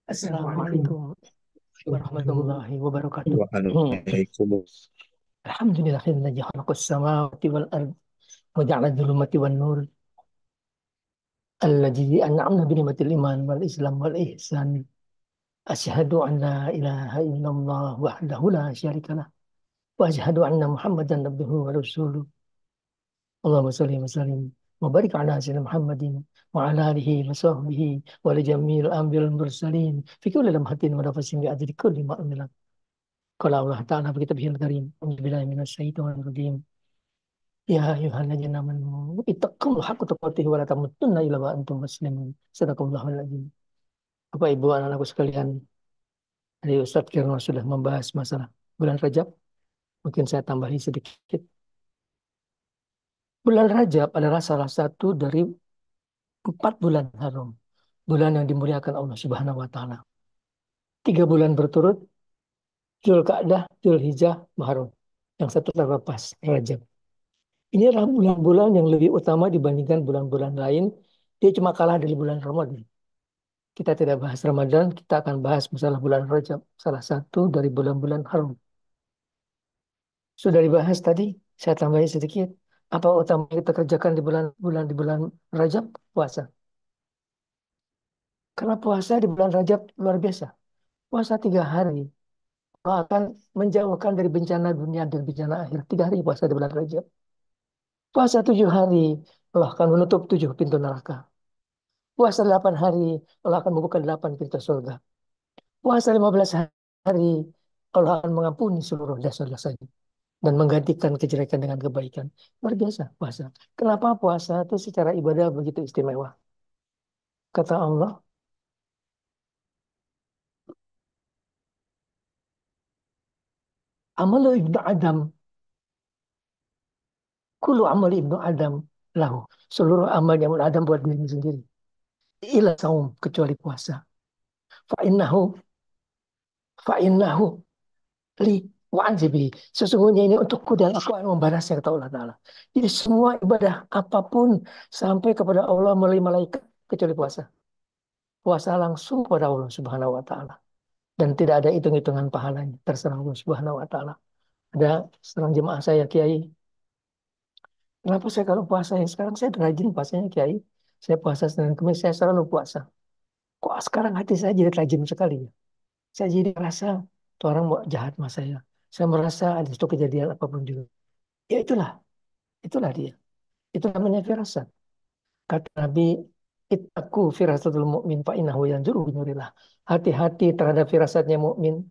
Assalamualaikum warahmatullahi wabarakatuh. Waalaikumsalam. Alhamdulillahilladzi khalaqas samawati wal ard wa ja'ala dzulumati wan nur alladzi an'amna bi ni'matil iman wal islam wal ihsan. Asyhadu an la ilaha illallah wahdahu la syarikalah wa asyhadu anna Muhammadan abduhu wa rasuluh. Allahumma shalli wa sallim wa barik ala sayyidina Muhammadin wa ala alihi wa sahbihi wa li jami'il anbiya'il mursalin fi kulli lamhatin wa nafasin bi adri kulli ma'amil. Qala Allah Ta'ala fi kitabihil karim. A'udzubillahi minasyaitonir rajim. Ya ayyuhalladzina amanu ittaqullaha haqqa tuqatih wa la tamutunna illa wa antum muslimun. Sadaqallahul adzim. Bapak Ibu anak-anakku sekalian, tadi Ustadz Kirno sudah membahas masalah bulan Rajab. Mungkin saya tambahi sedikit. Bulan Rajab adalah salah satu dari 4 bulan haram. Bulan yang dimuliakan Allah Subhanahu wa Ta'ala. 3 bulan berturut, Dzulqa'dah, Dzulhijjah, Muharram. Yang satu terlepas, Rajab. Ini adalah bulan-bulan yang lebih utama dibandingkan bulan-bulan lain. Dia cuma kalah dari bulan Ramadan. Kita tidak bahas Ramadan, kita akan bahas masalah bulan Rajab. Salah satu dari bulan-bulan haram. Sudah dibahas tadi, saya tambahin sedikit. Apa utama kita kerjakan di bulan Rajab? Puasa. Karena puasa di bulan Rajab luar biasa. Puasa 3 hari. Allah akan menjauhkan dari bencana dunia dan bencana akhir. 3 hari puasa di bulan Rajab. Puasa 7 hari. Allah akan menutup 7 pintu neraka. Puasa 8 hari, Allah akan membuka 8 pintu surga. Puasa 15 hari, Allah akan mengampuni seluruh dosa-dosanya dan menggantikan kejelekan dengan kebaikan. Luar biasa puasa. Kenapa puasa itu secara ibadah begitu istimewa? Kata Allah, amalu ibnu Adam, kulu amal ibnu Adam lahu. Seluruh amal yang Adam buat dirinya sendiri. Ila saum, kecuali puasa. Fa'innahu, fa'innahu li wa'anzibi. Sesungguhnya ini untukku dan aku akan membalasnya, kata Allah Ta'ala. Jadi semua ibadah apapun sampai kepada Allah melalui malaikat kecuali puasa. Puasa langsung kepada Allah Subhanahu wa Ta'ala. Dan tidak ada hitung-hitungan pahalanya. Terserah Allah Subhanahu wa Ta'ala. Ada seorang jemaah saya, Kiai. Kenapa saya kalau puasa yang sekarang saya rajin puasanya, Kiai? Saya puasa Senin Kamis, saya selalu puasa. Kok sekarang hati saya jadi tajam sekali ya? Saya jadi merasa tuh orang mau jahat sama saya. Saya merasa ada satu kejadian apapun juga. Ya itulah dia. Itu namanya firasat. Kata Nabi, Ittaqu firasatul mu'min fa innahu yanzuru binurillah. Hati-hati terhadap firasatnya mukmin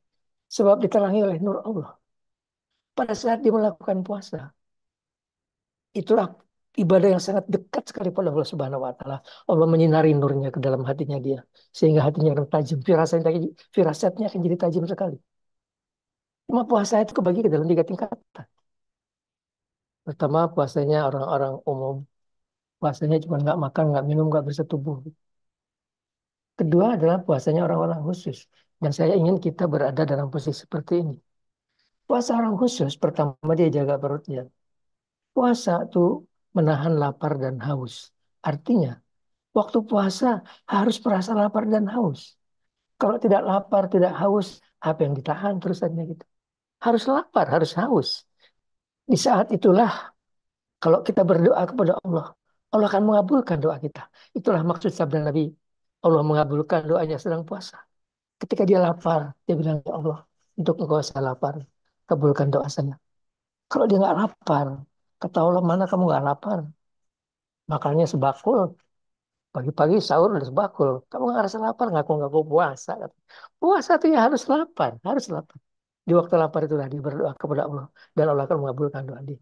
sebab diterangi oleh nur Allah. Pada saat dia melakukan puasa, itulah ibadah yang sangat dekat sekali pada Allah Subhanahu wa taala. Allah menyinari nurnya ke dalam hatinya dia sehingga hatinya akan tajam. Firasatnya akan jadi tajam sekali. Cuma puasa itu kebagi ke dalam 3 tingkatan. Pertama puasanya orang-orang umum. Puasanya cuma nggak makan, nggak minum, nggak bersetubuh. Kedua adalah puasanya orang-orang khusus. Dan saya ingin kita berada dalam posisi seperti ini. Puasa orang khusus, pertama dia jaga perutnya. Puasa itu menahan lapar dan haus. Artinya, waktu puasa harus merasa lapar dan haus. Kalau tidak lapar, tidak haus, apa yang ditahan terusannya gitu. Harus lapar, harus haus. Di saat itulah, kalau kita berdoa kepada Allah, Allah akan mengabulkan doa kita. Itulah maksud sabda Nabi. Allah mengabulkan doanya sedang puasa. Ketika dia lapar, dia bilang, ya Allah, untuk engkau saya lapar, kabulkan doa saya. Kalau dia nggak lapar, kata Allah, mana kamu nggak lapar? Makannya sebakul, pagi-pagi sahur udah sebakul. Kamu nggak rasa lapar, ngaku-ngaku puasa. Puasa itu ya harus lapar, harus lapar. Di waktu lapar itulah dia berdoa kepada Allah, dan Allah akan mengabulkan doa dia.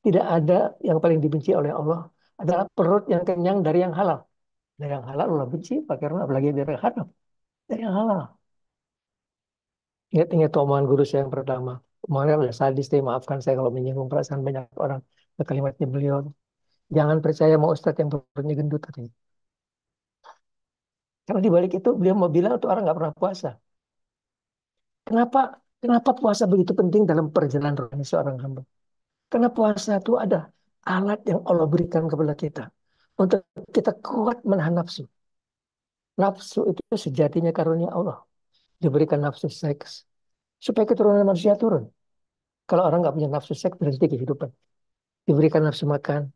Tidak ada yang paling dibenci oleh Allah adalah perut yang kenyang dari yang halal. Dari yang halal Allah benci, Pak Karena apalagi dari yang haram. Dari yang halal. Ingat-ingat omongan guru saya yang pertama. Kemarin udah sadis deh, maafkan saya kalau menyinggung perasaan banyak orang. Kalimatnya beliau, jangan percaya sama ustadz yang perutnya gendut katanya. Karena di balik itu beliau mau bilang tuh orang nggak pernah puasa. Kenapa kenapa puasa begitu penting dalam perjalanan rohani seorang hamba? Karena puasa itu ada alat yang Allah berikan kepada kita untuk kita kuat menahan nafsu. Nafsu itu sejatinya karunia Allah. Diberikan nafsu seks supaya keturunan manusia turun. Kalau orang nggak punya nafsu seks, berhenti kehidupan. Diberikan nafsu makan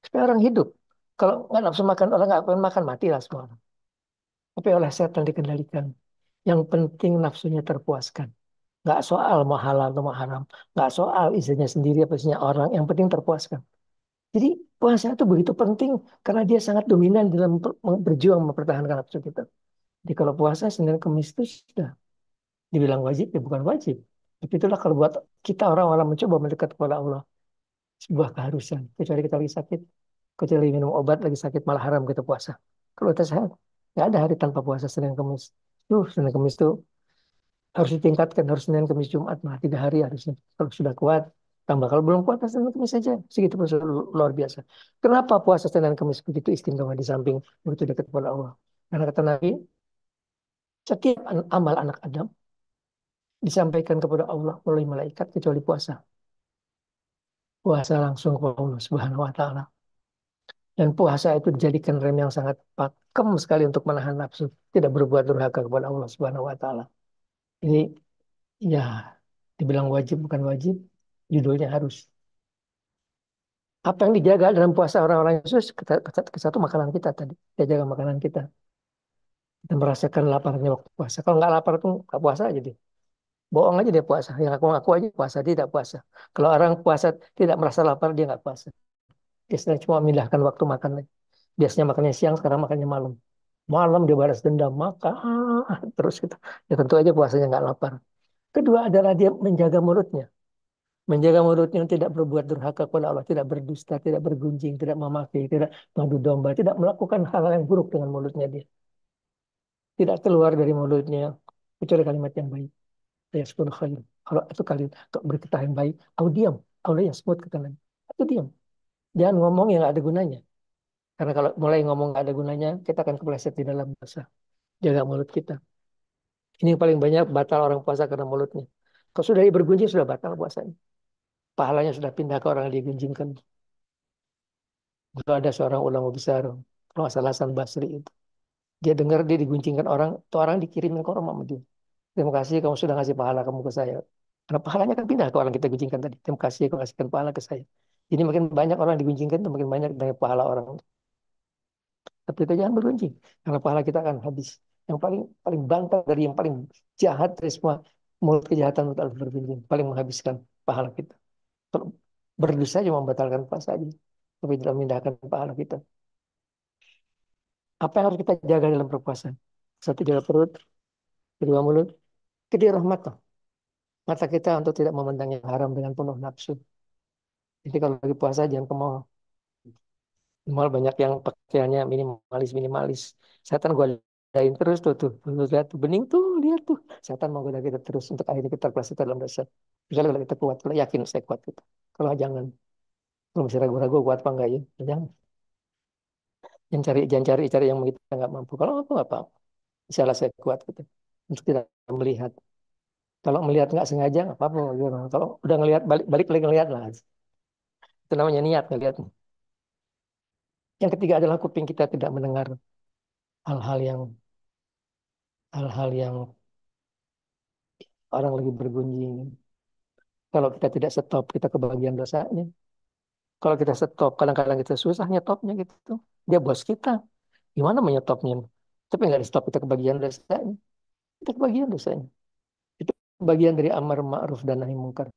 supaya orang hidup. Kalau nggak nafsu makan, orang nggak akan makan, matilah semua orang. Tapi oleh setan dikendalikan. Yang penting nafsunya terpuaskan. Nggak soal mau halal atau mau haram. Nggak soal isinya sendiri apa isinya orang. Yang penting terpuaskan. Jadi puasa itu begitu penting karena dia sangat dominan dalam berjuang mempertahankan nafsu kita. Jadi kalau puasa Senin Kamis itu sudah dibilang wajib ya bukan wajib. Tapi itulah kalau buat kita orang-orang mencoba mendekat kepada Allah sebuah keharusan. Kecuali kita lagi sakit, kecuali minum obat lagi sakit malah haram kita puasa. Kalau kita sehat, nggak ada hari tanpa puasa Senin Kamis. Senin Kamis itu harus ditingkatkan, harus Senin Kamis Jumat, nah 3 hari harusnya. Kalau sudah kuat, tambah. Kalau belum kuat, Senin Kamis saja. Segitu pun sudah luar biasa. Kenapa puasa Senin Kamis begitu istimewa di samping begitu dekat kepada Allah? Karena kata Nabi, setiap amal anak Adam disampaikan kepada Allah melalui malaikat kecuali puasa. Puasa langsung kepada Allah Subhanahu wa taala. Dan puasa itu dijadikan rem yang sangat pakem sekali untuk menahan nafsu, tidak berbuat durhaka kepada Allah Subhanahu wa taala. Ini ya dibilang wajib bukan wajib, judulnya harus. Apa yang dijaga dalam puasa orang-orang Yesus, ke satu makanan kita tadi. Dia jaga makanan kita. Kita merasakan laparnya waktu puasa. Kalau nggak lapar tuh nggak puasa aja dia. Bohong aja dia puasa. Yang aku aja puasa, dia tidak puasa. Kalau orang puasa tidak merasa lapar, dia nggak puasa. Dia sedang cuma memindahkan waktu makan. Biasanya makannya siang, sekarang makannya malam. Malam dia balas dendam, makan terus gitu. Ya tentu aja puasanya nggak lapar. Kedua adalah dia menjaga mulutnya. Menjaga mulutnya tidak berbuat durhaka kepada Allah, tidak berdusta, tidak bergunjing, tidak memaki, tidak mengadu domba, tidak melakukan hal-hal yang buruk dengan mulutnya dia. Tidak keluar dari mulutnya kecuali kalimat yang baik. Ya sepuluh khair. Kalau itu kali berkata yang baik, aku diam. Allah yang sebut kata Nabi. Aku diam. Jangan ngomong yang nggak ada gunanya. Karena kalau mulai ngomong nggak ada gunanya, kita akan kepleset di dalam dosa. Jaga mulut kita. Ini yang paling banyak batal orang puasa karena mulutnya. Kalau sudah bergunjing sudah batal puasanya. Pahalanya sudah pindah ke orang yang digunjingkan. Dulu ada seorang ulama besar, kalau nggak salah Hasan Basri itu. Dia dengar dia diguncingkan orang, tuh orang dikirimin ke orang sama dia. Terima kasih kamu sudah ngasih pahala kamu ke saya. Karena pahalanya kan pindah ke orang kita guncingkan tadi. Terima kasih kamu kasihkan pahala ke saya. Jadi makin banyak orang diguncingkan, makin banyak dari pahala orang. Tapi kita jangan berguncing, karena pahala kita akan habis. Yang paling paling bantal dari yang paling jahat dari semua mulut kejahatan itu adalah bergunjing. Paling menghabiskan pahala kita. Kalau berdosa cuma membatalkan puasa aja, tapi tidak memindahkan pahala kita. Apa yang harus kita jaga dalam berpuasa? Satu, jaga perut. Kedua, mulut. Ketiga, mata. Mata kita untuk tidak memandang yang haram dengan penuh nafsu. Jadi kalau lagi puasa jangan ke mall. Di mall banyak yang pakaiannya minimalis. Setan godain terus tuh, lihat tuh bening tuh, lihat tuh. Setan mau goda kita terus untuk akhirnya kita terpleset dalam dosa. Misalnya kalau kita kuat, kalau yakin saya kuat gitu. Kalau jangan, kalau masih ragu-ragu kuat apa enggak ya, jangan. Jangan cari yang kita nggak mampu. Kalau mampu nggak apa-apa. Misalnya saya kuat gitu. Untuk tidak melihat. Kalau melihat nggak sengaja nggak apa-apa gitu. Kalau udah ngelihat balik lagi ngelihat lah. Itu namanya niat ngelihat. Yang ketiga adalah kuping kita tidak mendengar hal-hal yang hal-hal yang orang lagi bergunjing. Kalau kita tidak stop, kita kebagian dosanya. Kalau kita stop, kadang-kadang kita susah nyetopnya gitu. Dia bos kita. Gimana menyetopnya? Tapi nggak di stop, kita kebagian dosanya. Kita kebagian dosanya. Itu bagian dari amar ma'ruf dan nahi mungkar.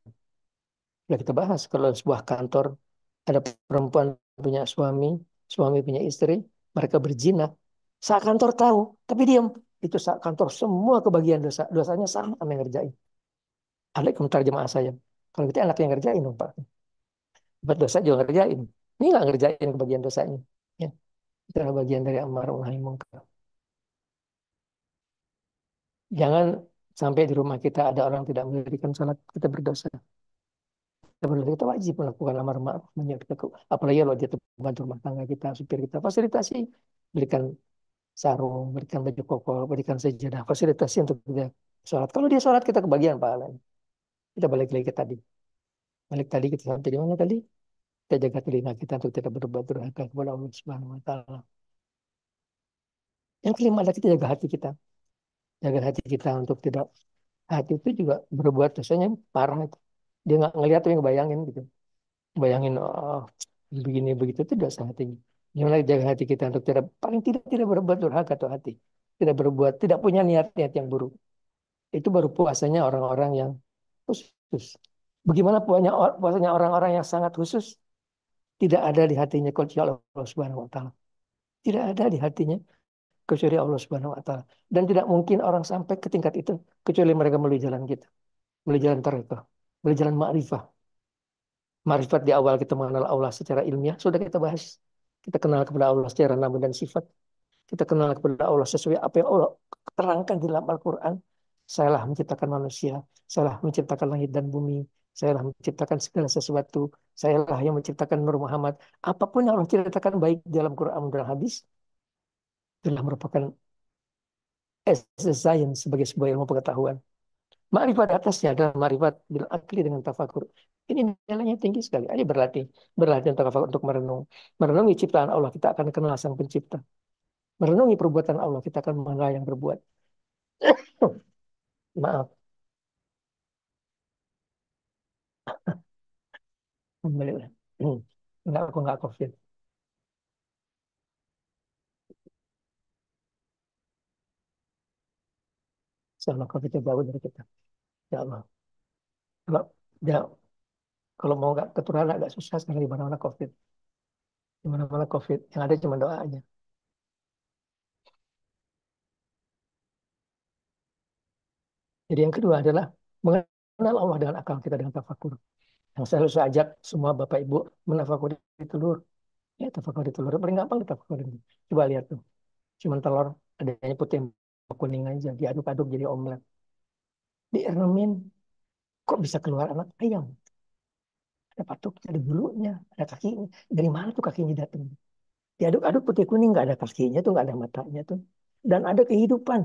Sudah kita bahas kalau sebuah kantor ada perempuan punya suami, suami punya istri, mereka berzina. Saat kantor tahu, tapi diam. Itu saat kantor semua kebagian dosa. Dosanya sama yang ngerjain. Alaikum jemaah saya. Kalau kita anak yang ngerjain dong Pak. Buat dosa juga ngerjain. Ini nggak ngerjain kebagian dosanya. Ya, itu adalah bagian dari amar nahi mungkar. Jangan sampai di rumah kita ada orang tidak mendirikan salat, kita berdosa. Kita berdosa, kita wajib melakukan amar ma'ruf. Apalagi kalau dia tuh bantu rumah tangga kita, supir kita, fasilitasi. Berikan sarung, berikan baju koko, berikan sejadah, fasilitasi untuk dia sholat. Kalau dia sholat, kita kebagian pahalanya. Kita balik lagi ke tadi. Balik tadi kita sampai di mana tadi? Kita jaga telinga kita untuk tidak berbuat durhaka kepada Allah Subhanahu wa taala. Yang kelima adalah kita jaga hati kita. Jaga hati kita untuk tidak, hati itu juga berbuat dosanya parah itu. Dia nggak ngelihat tapi ngebayangin gitu. Bayangin, oh, begini begitu itu dosa hatinya. Gimana jaga hati kita untuk tidak, paling tidak berbuat durhaka atau hati. Tidak berbuat, tidak punya niat-niat yang buruk. Itu baru puasanya orang-orang yang khusus. Bagaimana puasanya orang-orang yang sangat khusus? Tidak ada di hatinya kecuali Allah Subhanahu wa taala. Tidak ada di hatinya kecuali Allah Subhanahu wa taala. Dan tidak mungkin orang sampai ke tingkat itu kecuali mereka melalui jalan kita, melalui jalan tarekat, melalui jalan ma'rifah. Ma'rifat di awal kita mengenal Allah secara ilmiah, sudah kita bahas. Kita kenal kepada Allah secara nama dan sifat. Kita kenal kepada Allah sesuai apa yang Allah terangkan di dalam Al-Quran. Sayalah menciptakan manusia, sayalah menciptakan langit dan bumi, sayalah menciptakan segala sesuatu, sayalah yang menciptakan Nur Muhammad. Apapun yang Allah ceritakan baik di dalam Quran dan hadis, telah merupakan as a science sebagai sebuah ilmu pengetahuan. Ma'rifat atasnya adalah ma'rifat bil akli dengan tafakur. Ini nilainya tinggi sekali. Ayo berlatih. Berlatih untuk tafakur, untuk merenung. Merenungi ciptaan Allah, kita akan kenal Sang Pencipta. Merenungi perbuatan Allah, kita akan mengenal yang berbuat. Maaf. Alhamdulillah. Enggak, aku enggak COVID. Sama COVID itu jauh dari kita. Ya Allah. Kalau, ya, kalau mau enggak keturunan agak susah sekarang di mana-mana COVID. Di mana-mana COVID. Yang ada cuma doa aja. Jadi yang kedua adalah mengenal Allah dengan akal kita, dengan tafakur. Yang saya selalu ajak semua Bapak Ibu menafakuri telur. Ya, tafakuri telur. Paling gampang ditafakurin. Coba lihat tuh. Cuman telur, adanya putih sama kuning aja. Diaduk-aduk jadi omelet. Diremin. Kok bisa keluar anak ayam? Ada patuknya, ada bulunya, ada kakinya. Dari mana tuh kakinya datang? Diaduk-aduk putih kuning, nggak ada kakinya tuh, nggak ada matanya tuh. Dan ada kehidupan.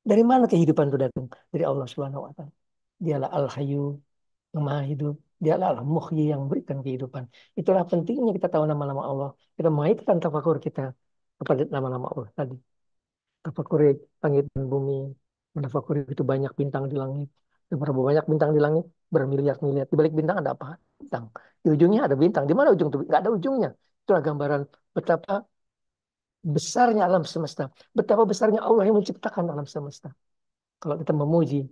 Dari mana kehidupan itu datang? Dari Allah Subhanahu Wa Taala. Dialah Al-Hayyu yang Maha Hidup. Dialah Al-Muhyi yang memberikan kehidupan. Itulah pentingnya kita tahu nama-nama Allah. Kita mengaitkan tafakur kita kepada nama-nama Allah tadi. Tafakuri langit dan bumi. Menafakuri itu banyak bintang di langit. Dan berapa banyak bintang di langit? Bermiliar-miliar. Di balik bintang ada apa? Bintang. Di ujungnya ada bintang. Di mana ujung itu? Nggak ada ujungnya. Itulah gambaran betapa besarnya alam semesta. Betapa besarnya Allah yang menciptakan alam semesta. Kalau kita memuji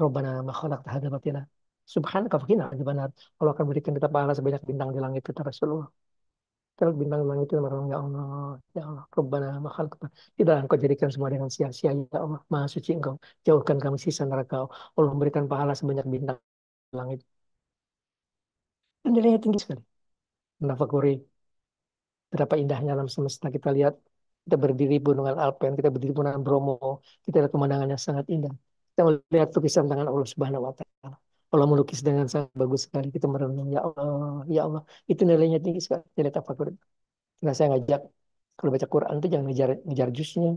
Rabbana ma khalaqta hadza batila. Subhanaka faqina adzabannar. Allah akan berikan kita pahala sebanyak bintang di langit, kata Rasulullah. Kalau bintang di langit itu merang, ya Allah, ya Allah, Rabbana ma khalaqta. Tidak engkau jadikan semua dengan sia-sia, ya Allah. Maha suci engkau. Jauhkan kami sisa neraka. Allah memberikan pahala sebanyak bintang di langit. Dan nilainya tinggi sekali. Menafakuri betapa indahnya alam semesta. Kita lihat, kita berdiri di Gunungan Alpen, kita berdiri di Gunungan Bromo, kita lihat pemandangan yang sangat indah. Kita melihat lukisan tangan Allah Subhanahu wa Ta'ala. Allah melukis dengan sangat bagus sekali. Kita merenung, ya Allah, ya Allah. Itu nilainya tinggi sekali. Jadi tafakur. Nah, saya ngajak, kalau baca Quran itu jangan ngejar, ngejar jusnya.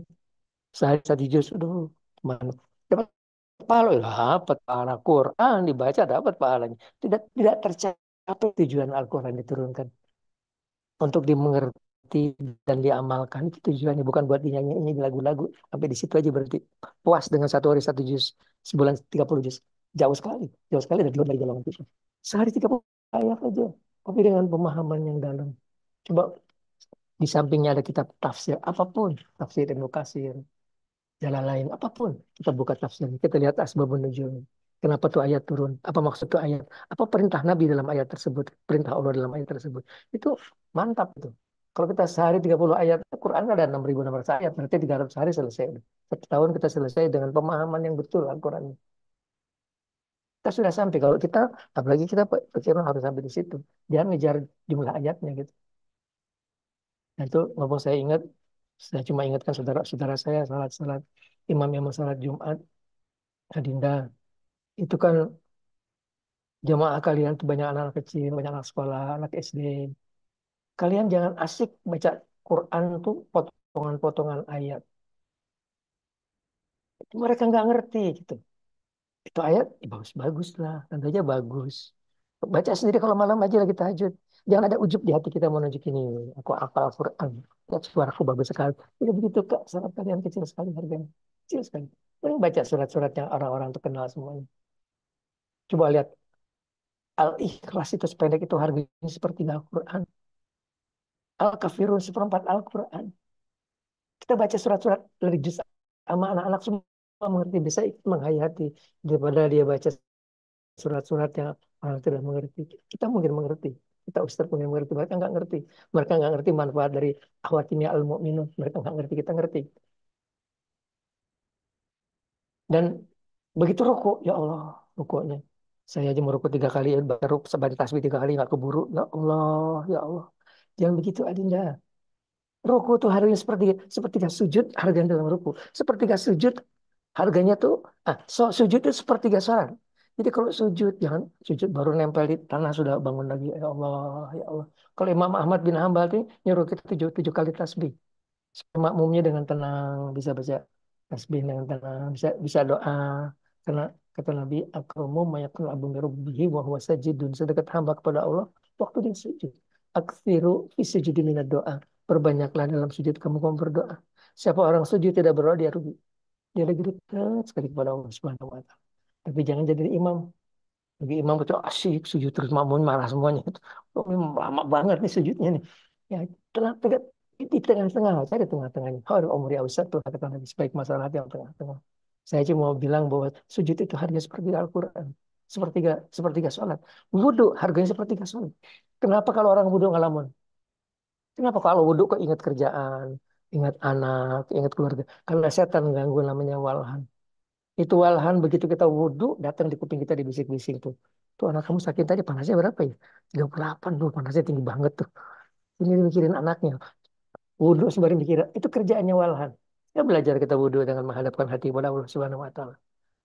Sehari satu juz, aduh, mana? Dapat pahala, ya dapat pahala Quran dibaca, dapat pahalanya. Tidak tercapai tujuan Al-Quran diturunkan untuk dimengerti dan diamalkan. Itu tujuannya, bukan buat dinyanyiin di lagu-lagu. Sampai di situ aja berarti puas dengan satu hari satu juz, sebulan 30 juz. Jauh sekali dari luar dari jalan itu. Sehari 30 ayat aja, tapi dengan pemahaman yang dalam. Coba di sampingnya ada kitab tafsir, apapun, tafsir Ibnu Katsir, jalan lain, apapun. Kita buka tafsir, kita lihat asbabun nuzul. Kenapa tuh ayat turun? Apa maksud tuh ayat? Apa perintah Nabi dalam ayat tersebut? Perintah Allah dalam ayat tersebut. Itu mantap itu. Kalau kita sehari 30 ayat, Quran ada 6.600 ayat, berarti 300 hari selesai. Satu tahun kita selesai dengan pemahaman yang betul Al-Quran. Kita sudah sampai. Kalau kita, apalagi kita pikiran harus sampai di situ. Jangan ngejar jumlah ayatnya gitu. Nah itu ngomong saya ingat, saya cuma ingatkan saudara-saudara saya salat-salat imam yang salat Jumat, Adinda. Itu kan jamaah kalian tuh banyak anak-anak kecil, banyak anak sekolah, anak SD. Kalian jangan asik baca Quran tuh potongan-potongan ayat. Itu mereka nggak ngerti gitu. Itu ayat bagus-bagus lah, tentunya bagus. Baca sendiri kalau malam aja lagi tahajud. Jangan ada ujub di hati kita menuju ini. Aku hafal Al-Quran. Lihat suaraku bagus sekali. Tidak begitu Kak. Surat kalian kecil sekali harganya. Kecil sekali. Mending baca surat-surat yang orang-orang terkenal semuanya. Coba lihat Al-Ikhlas itu sependek itu harganya seperti Al-Quran. Al-Kafirun seperempat Al-Quran. Kita baca surat-surat dari juz sama anak-anak semua mengerti. Bisa ikut menghayati daripada dia baca surat-surat yang orang tidak mengerti. Kita mungkin mengerti. Kita ustaz mungkin mengerti. Mereka nggak ngerti. Mereka nggak ngerti manfaat dari awatimnya al-mu'minun. Mereka nggak ngerti. Kita ngerti. Dan begitu rukuk, ya Allah, rukuknya. Saya aja merukuk 3 kali, baru sebanyak tasbih 3 kali, nggak keburu. Ya Allah, ya Allah. Jangan begitu, Adinda. Ruku tuh harganya sepertiga sujud, harganya dalam ruku. Sepertiga sujud, harganya tuh, sujud itu sepertiga salat. Jadi kalau sujud, jangan sujud baru nempel di tanah sudah bangun lagi. Ya Allah, ya Allah. Kalau Imam Ahmad bin Hambal tuh nyuruh kita 7 kali tasbih. Makmumnya dengan tenang bisa baca tasbih dengan tenang, bisa bisa doa, karena kata Nabi akramu mayakul abu rabbihi wa huwa sajidun, sedekat hamba kepada Allah waktu dia sujud. Aktsiru fi sujudi minad doa, perbanyaklah dalam sujud kamu berdoa. Siapa orang sujud tidak berdoa dia rugi, dia lagi dekat sekali kepada Allah Subhanahu wa taala. Tapi jangan jadi imam, bagi imam itu asyik sujud terus makmum marah semuanya. Oh, ini lama banget nih sujudnya nih. Ya, tenang, tegak, di tengah-tengah, cari tengah-tengahnya. Kalau umur ya Ustaz tuh katakan lebih sebaik masalah yang tengah-tengah. Saya cuma mau bilang bahwa sujud itu harganya seperti Al-Quran. Sepertiga, sepertiga sholat. Wudhu harganya sepertiga sholat. Kenapa kalau orang wudhu ngalamun? Kenapa kalau wudhu kok ingat kerjaan, ingat anak, ingat keluarga? Karena setan ganggu namanya walhan. Itu walhan begitu kita wudhu, datang di kuping kita dibisik-bisik tuh. Tuh anak kamu sakit tadi panasnya berapa ya? 38 tuh, panasnya tinggi banget tuh. Ini mikirin anaknya. Wudhu sembari mikir, itu kerjaannya walhan. Ya belajar kita wudhu dengan menghadapkan hati kepada Allah Subhanahu wa taala.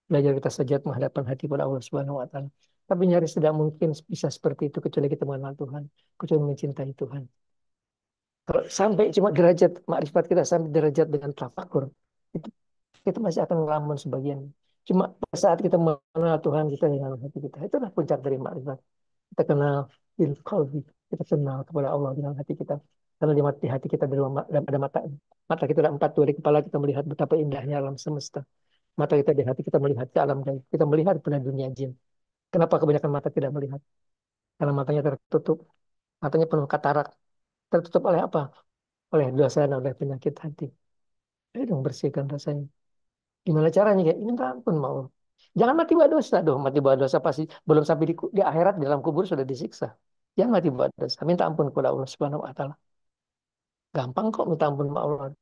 Belajar kita sajad menghadapkan hati kepada Allah Subhanahu wa taala. Tapi nyaris tidak mungkin bisa seperti itu kecuali kita mengenal Tuhan, kecuali mencintai Tuhan. Kalau sampai cuma derajat makrifat kita sampai derajat dengan tafakur, itu kita masih akan ngelamun sebagian. Cuma saat kita mengenal Tuhan kita dengan hati kita, itulah puncak dari makrifat. Kita kenal bil qalbi, kita kenal kepada Allah dengan hati kita. Karena di hati kita ada mata. Mata kita ada empat, dari kepala kita melihat betapa indahnya alam semesta. Mata kita di hati kita melihat ke alam gaib. Kita melihat pada dunia jin. Kenapa kebanyakan mata tidak melihat? Karena matanya tertutup. Matanya penuh katarak. Tertutup oleh apa? Oleh dosa dan oleh penyakit hati. Ayo dong bersihkan rasanya. Gimana caranya? Kayak minta ampun mau. Jangan mati buat dosa dong. Mati buat dosa pasti belum sampai di akhirat di dalam kubur sudah disiksa. Jangan mati buat dosa. Minta ampun kepada Allah Subhanahu wa taala. Gampang kok minta ampun sama Allah.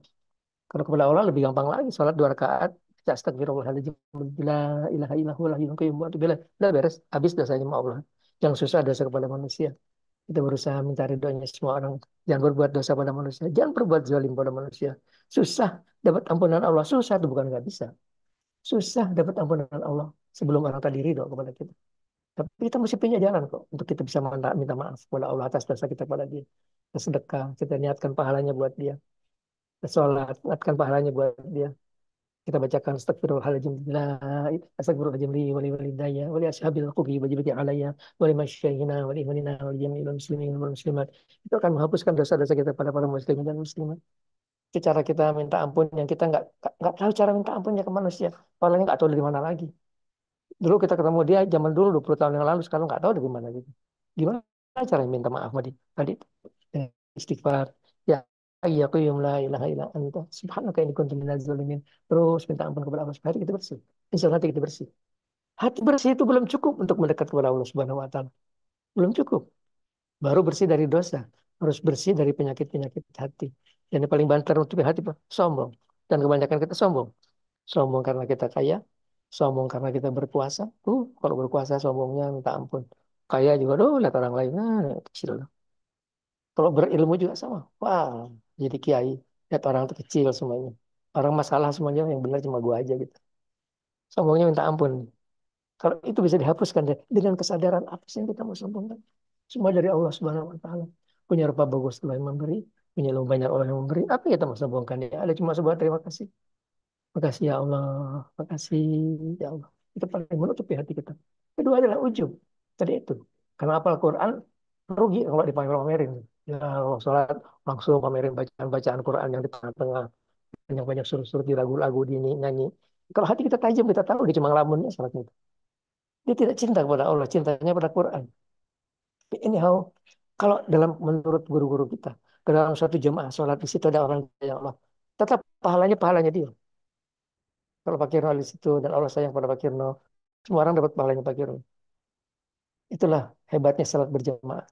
Kalau kepada Allah lebih gampang lagi. Salat 2 rakaat. Baca astagfirullahaladzim. La ilaha illallah la ilaha illallah. Udah beres. Habis dosanya sama Allah. Yang susah dosa kepada manusia. Kita berusaha minta ridhonya semua orang. Jangan berbuat dosa pada manusia. Jangan berbuat zalim pada manusia. Susah dapat ampunan Allah. Susah itu bukan nggak bisa. Susah dapat ampunan Allah sebelum orang tadi ridho kepada kita. Tapi kita mesti punya jalan kok untuk kita bisa minta maaf kepada Allah atas dosa kita pada dia. Kita sedekah, kita niatkan pahalanya buat dia. Kita sholat, niatkan pahalanya buat dia. Kita bacakan astagfirullahaladzim, la astagfirullahaladzim li wali walidayya wali ashabil qubi wajibati alayya wali masyaihina wali imanina wali jami'il muslimin wal muslimat. Itu akan menghapuskan dosa-dosa kita pada para muslimin dan muslimat. Itu cara kita minta ampun yang kita nggak tahu cara minta ampunnya ke manusia. Orangnya nggak tahu dari mana lagi. Dulu kita ketemu dia zaman dulu 20 tahun yang lalu, sekarang nggak tahu dari mana gitu. Gimana cara minta maaf sama dia? Tadi istighfar. Ya, ya qayyum la ilaha illa anta subhanaka inni kuntu minaz zalimin. Terus minta ampun kepada Allah supaya hati kita bersih. Insya Allah hati kita bersih. Hati bersih itu belum cukup untuk mendekat kepada Allah Subhanahu wa taala. Belum cukup. Baru bersih dari dosa. Harus bersih dari penyakit-penyakit hati. Dan yang paling banter untuk hati apa? Sombong. Dan kebanyakan kita sombong. Sombong karena kita kaya, sombong karena kita berkuasa. Kalau berkuasa sombongnya minta ampun. Kaya juga, lihat orang lain, kecil. Kalau berilmu juga sama. Wah, jadi kiai. Lihat orang itu kecil semuanya. Orang masalah semuanya yang benar cuma gua aja gitu. Sombongnya minta ampun. Kalau itu bisa dihapuskan deh, dengan kesadaran apa sih yang kita mau sombongkan. Semua dari Allah Subhanahu Wa Taala. Punya rupa bagus Allah yang memberi, punya ilmu banyak Allah yang memberi. Apa yang kita mau sombongkan ya? Ada cuma sebuah terima kasih. Makasih ya Allah, makasih ya Allah. Itu paling menutupi hati kita. Kedua adalah ujub. Tadi itu. Karena apal Quran, rugi kalau dipamer-pamerin. Ya Allah, sholat langsung pamerin bacaan-bacaan Quran yang di tengah-tengah, yang banyak suruh-suruh di lagu-lagu di nyanyi. Kalau hati kita tajam, kita tahu dia cuma ngelamunnya sholatnya. Dia tidak cinta kepada Allah, cintanya pada Quran. Anyhow, kalau dalam menurut guru-guru kita, ke dalam suatu jemaah sholat di situ ada orang yang Allah, tetap pahalanya pahalanya dia. Kalau Pak Kirno di situ dan Allah sayang pada Pak Kirno, semua orang dapat pahalanya Pak Kirno. Itulah hebatnya salat berjamaah.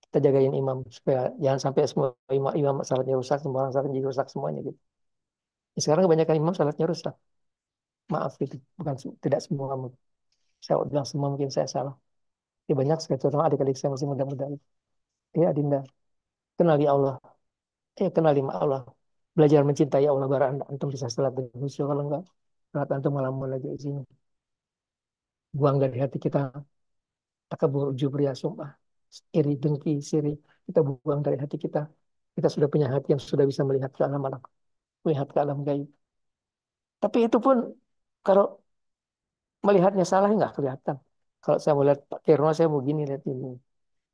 Kita jagain imam supaya jangan sampai semua imam salatnya rusak, semua orang salatnya jadi rusak semuanya gitu. Ya, sekarang kebanyakan imam salatnya rusak. Maaf itu, bukan tidak semua. Saya bilang semua mungkin saya salah. Ya, banyak sekali terutama adik-adik saya masih muda-muda. Ya Adinda, kenali Allah. Kenali Allah. Belajar mencintai Allah baru antum bisa salat dengan khusyuk. Kalau enggak, salat antum ngelamun lagi isinya. Buang dari hati kita takabur, ujub, riya, sumpah, iri, dengki, siri. Kita buang dari hati kita. Kita sudah punya hati yang sudah bisa melihat ke alam alam, melihat ke alam gaib. Tapi itu pun kalau melihatnya salah nggak kelihatan. Kalau saya mau lihat Pak Kirno, saya mau gini lihat ini.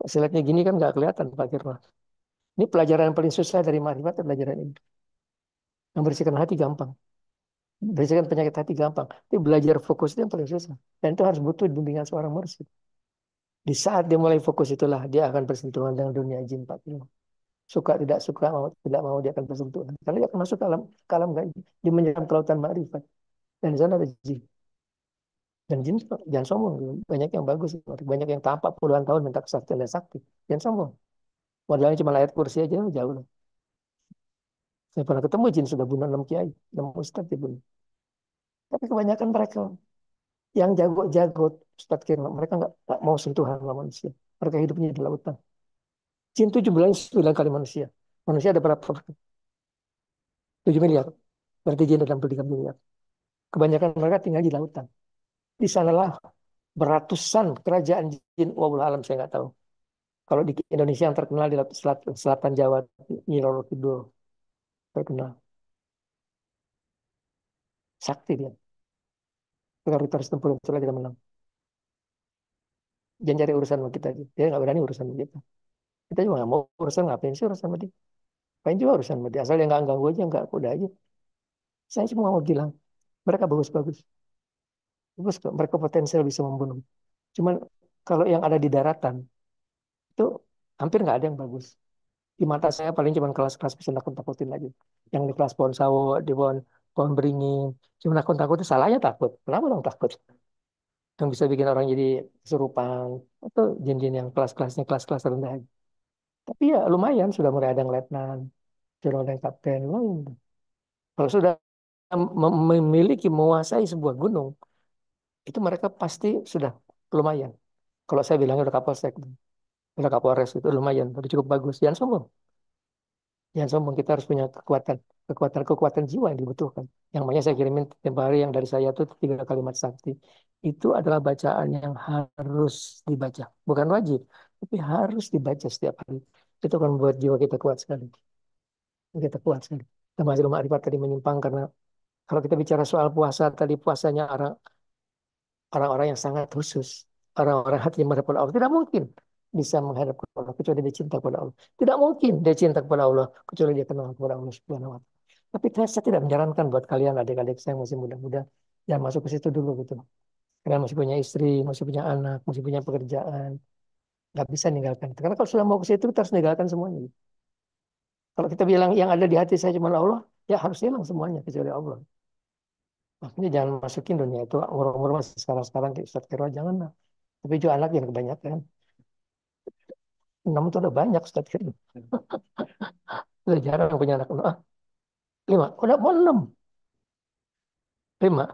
Saya lihatnya gini kan nggak kelihatan Pak Kirno. Ini pelajaran yang paling susah dari marifat, pelajaran ini. Membersihkan hati gampang. Membersihkan penyakit hati gampang. Tapi belajar fokus itu yang paling susah. Dan itu harus butuh bimbingan seorang mursyid. Di saat dia mulai fokus itulah dia akan bersentuhan dengan dunia jin Pak Kirno. Suka tidak suka, mau tidak mau dia akan bersentuhan. Karena dia akan masuk ke alam gaib. Dia menyelam ke lautan marifat. Dan di sana ada jin. Dan jin jangan sombong. Banyak yang bagus. Banyak yang tampak puluhan tahun minta kesaktian dan sakti. Jangan sombong. Modalnya cuma ayat kursi aja jauh lah. Saya pernah ketemu jin sudah bunuh 6 kiai, 6 ustadz dia bunuh. Tapi kebanyakan mereka yang jago-jago Ustadz Kirno, mereka nggak mau sentuhan sama manusia. Mereka hidupnya di lautan. Jin itu jumlahnya 9 kali manusia. Manusia ada berapa? 7 miliar. Berarti jin ada 63 miliar. Kebanyakan mereka tinggal di lautan. Di sanalah beratusan kerajaan jin. Wallahu alam saya nggak tahu. Kalau di Indonesia yang terkenal di selatan Jawa, Nyi Roro Kidul terkenal. Sakti dia. Kalau kita harus tempur itulah kita menang. Jangan cari urusan sama kita aja. Dia nggak berani urusan sama kita. Kita juga nggak mau urusan, ngapain sih urusan sama dia. Ngapain juga urusan sama dia. Asal dia nggak ganggu aja, nggak udah aja. Saya cuma mau bilang, mereka bagus-bagus. Bagus kok. Mereka potensial bisa membunuh. Cuman kalau yang ada di daratan, itu hampir nggak ada yang bagus. Di mata saya paling cuma kelas-kelas bisa nakut-nakutin aja. Yang di kelas pohon sawo, di pohon beringin. Cuma nakut-nakutin, salahnya takut. Kenapa dong takut? Yang bisa bikin orang jadi kesurupan. Atau jin-jin yang kelas-kelasnya kelas-kelas rendah. Tapi ya lumayan, sudah mulai ada yang letnan, sudah mulai ada yang kapten. Lumayan. Kalau sudah memiliki, menguasai sebuah gunung, itu mereka pasti sudah lumayan. Kalau saya bilangnya udah kapolsek, udah kapolres, itu lumayan, udah cukup bagus. Jangan sombong. Jangan sombong, kita harus punya kekuatan jiwa yang dibutuhkan. Yang makanya saya kirimin tempo hari yang dari saya itu 3 kalimat sakti. Itu adalah bacaan yang harus dibaca. Bukan wajib, tapi harus dibaca setiap hari. Itu akan membuat jiwa kita kuat sekali. Kita kuat sekali. Termasuk Ilmu Arifat tadi menyimpang karena kalau kita bicara soal puasa, tadi puasanya orang-orang yang sangat khusus. Orang-orang hati yang menghadap kepada Allah. Tidak mungkin bisa menghadap kepada Allah kecuali dia cinta kepada Allah. Tidak mungkin dia cinta kepada Allah kecuali dia kenal kepada Allah Subhanahu wa Ta'ala. Tapi saya tidak menyarankan buat kalian adik-adik saya yang masih muda-muda jangan masuk ke situ dulu gitu. Kalian masih punya istri, masih punya anak, masih punya pekerjaan, nggak bisa ninggalkan. Karena kalau sudah mau ke situ kita harus meninggalkan semuanya. Kalau kita bilang yang ada di hati saya cuma Allah, ya harus hilang semuanya kecuali Allah. Makanya jangan masukin dunia itu umur-umur masih sekarang-sekarang kayak Ustadz Kero, jangan lah. Tapi juga anak yang kebanyakan. 6 itu udah banyak Ustadz Kero. Udah jarang punya anak. 5. Udah mau 6. 5.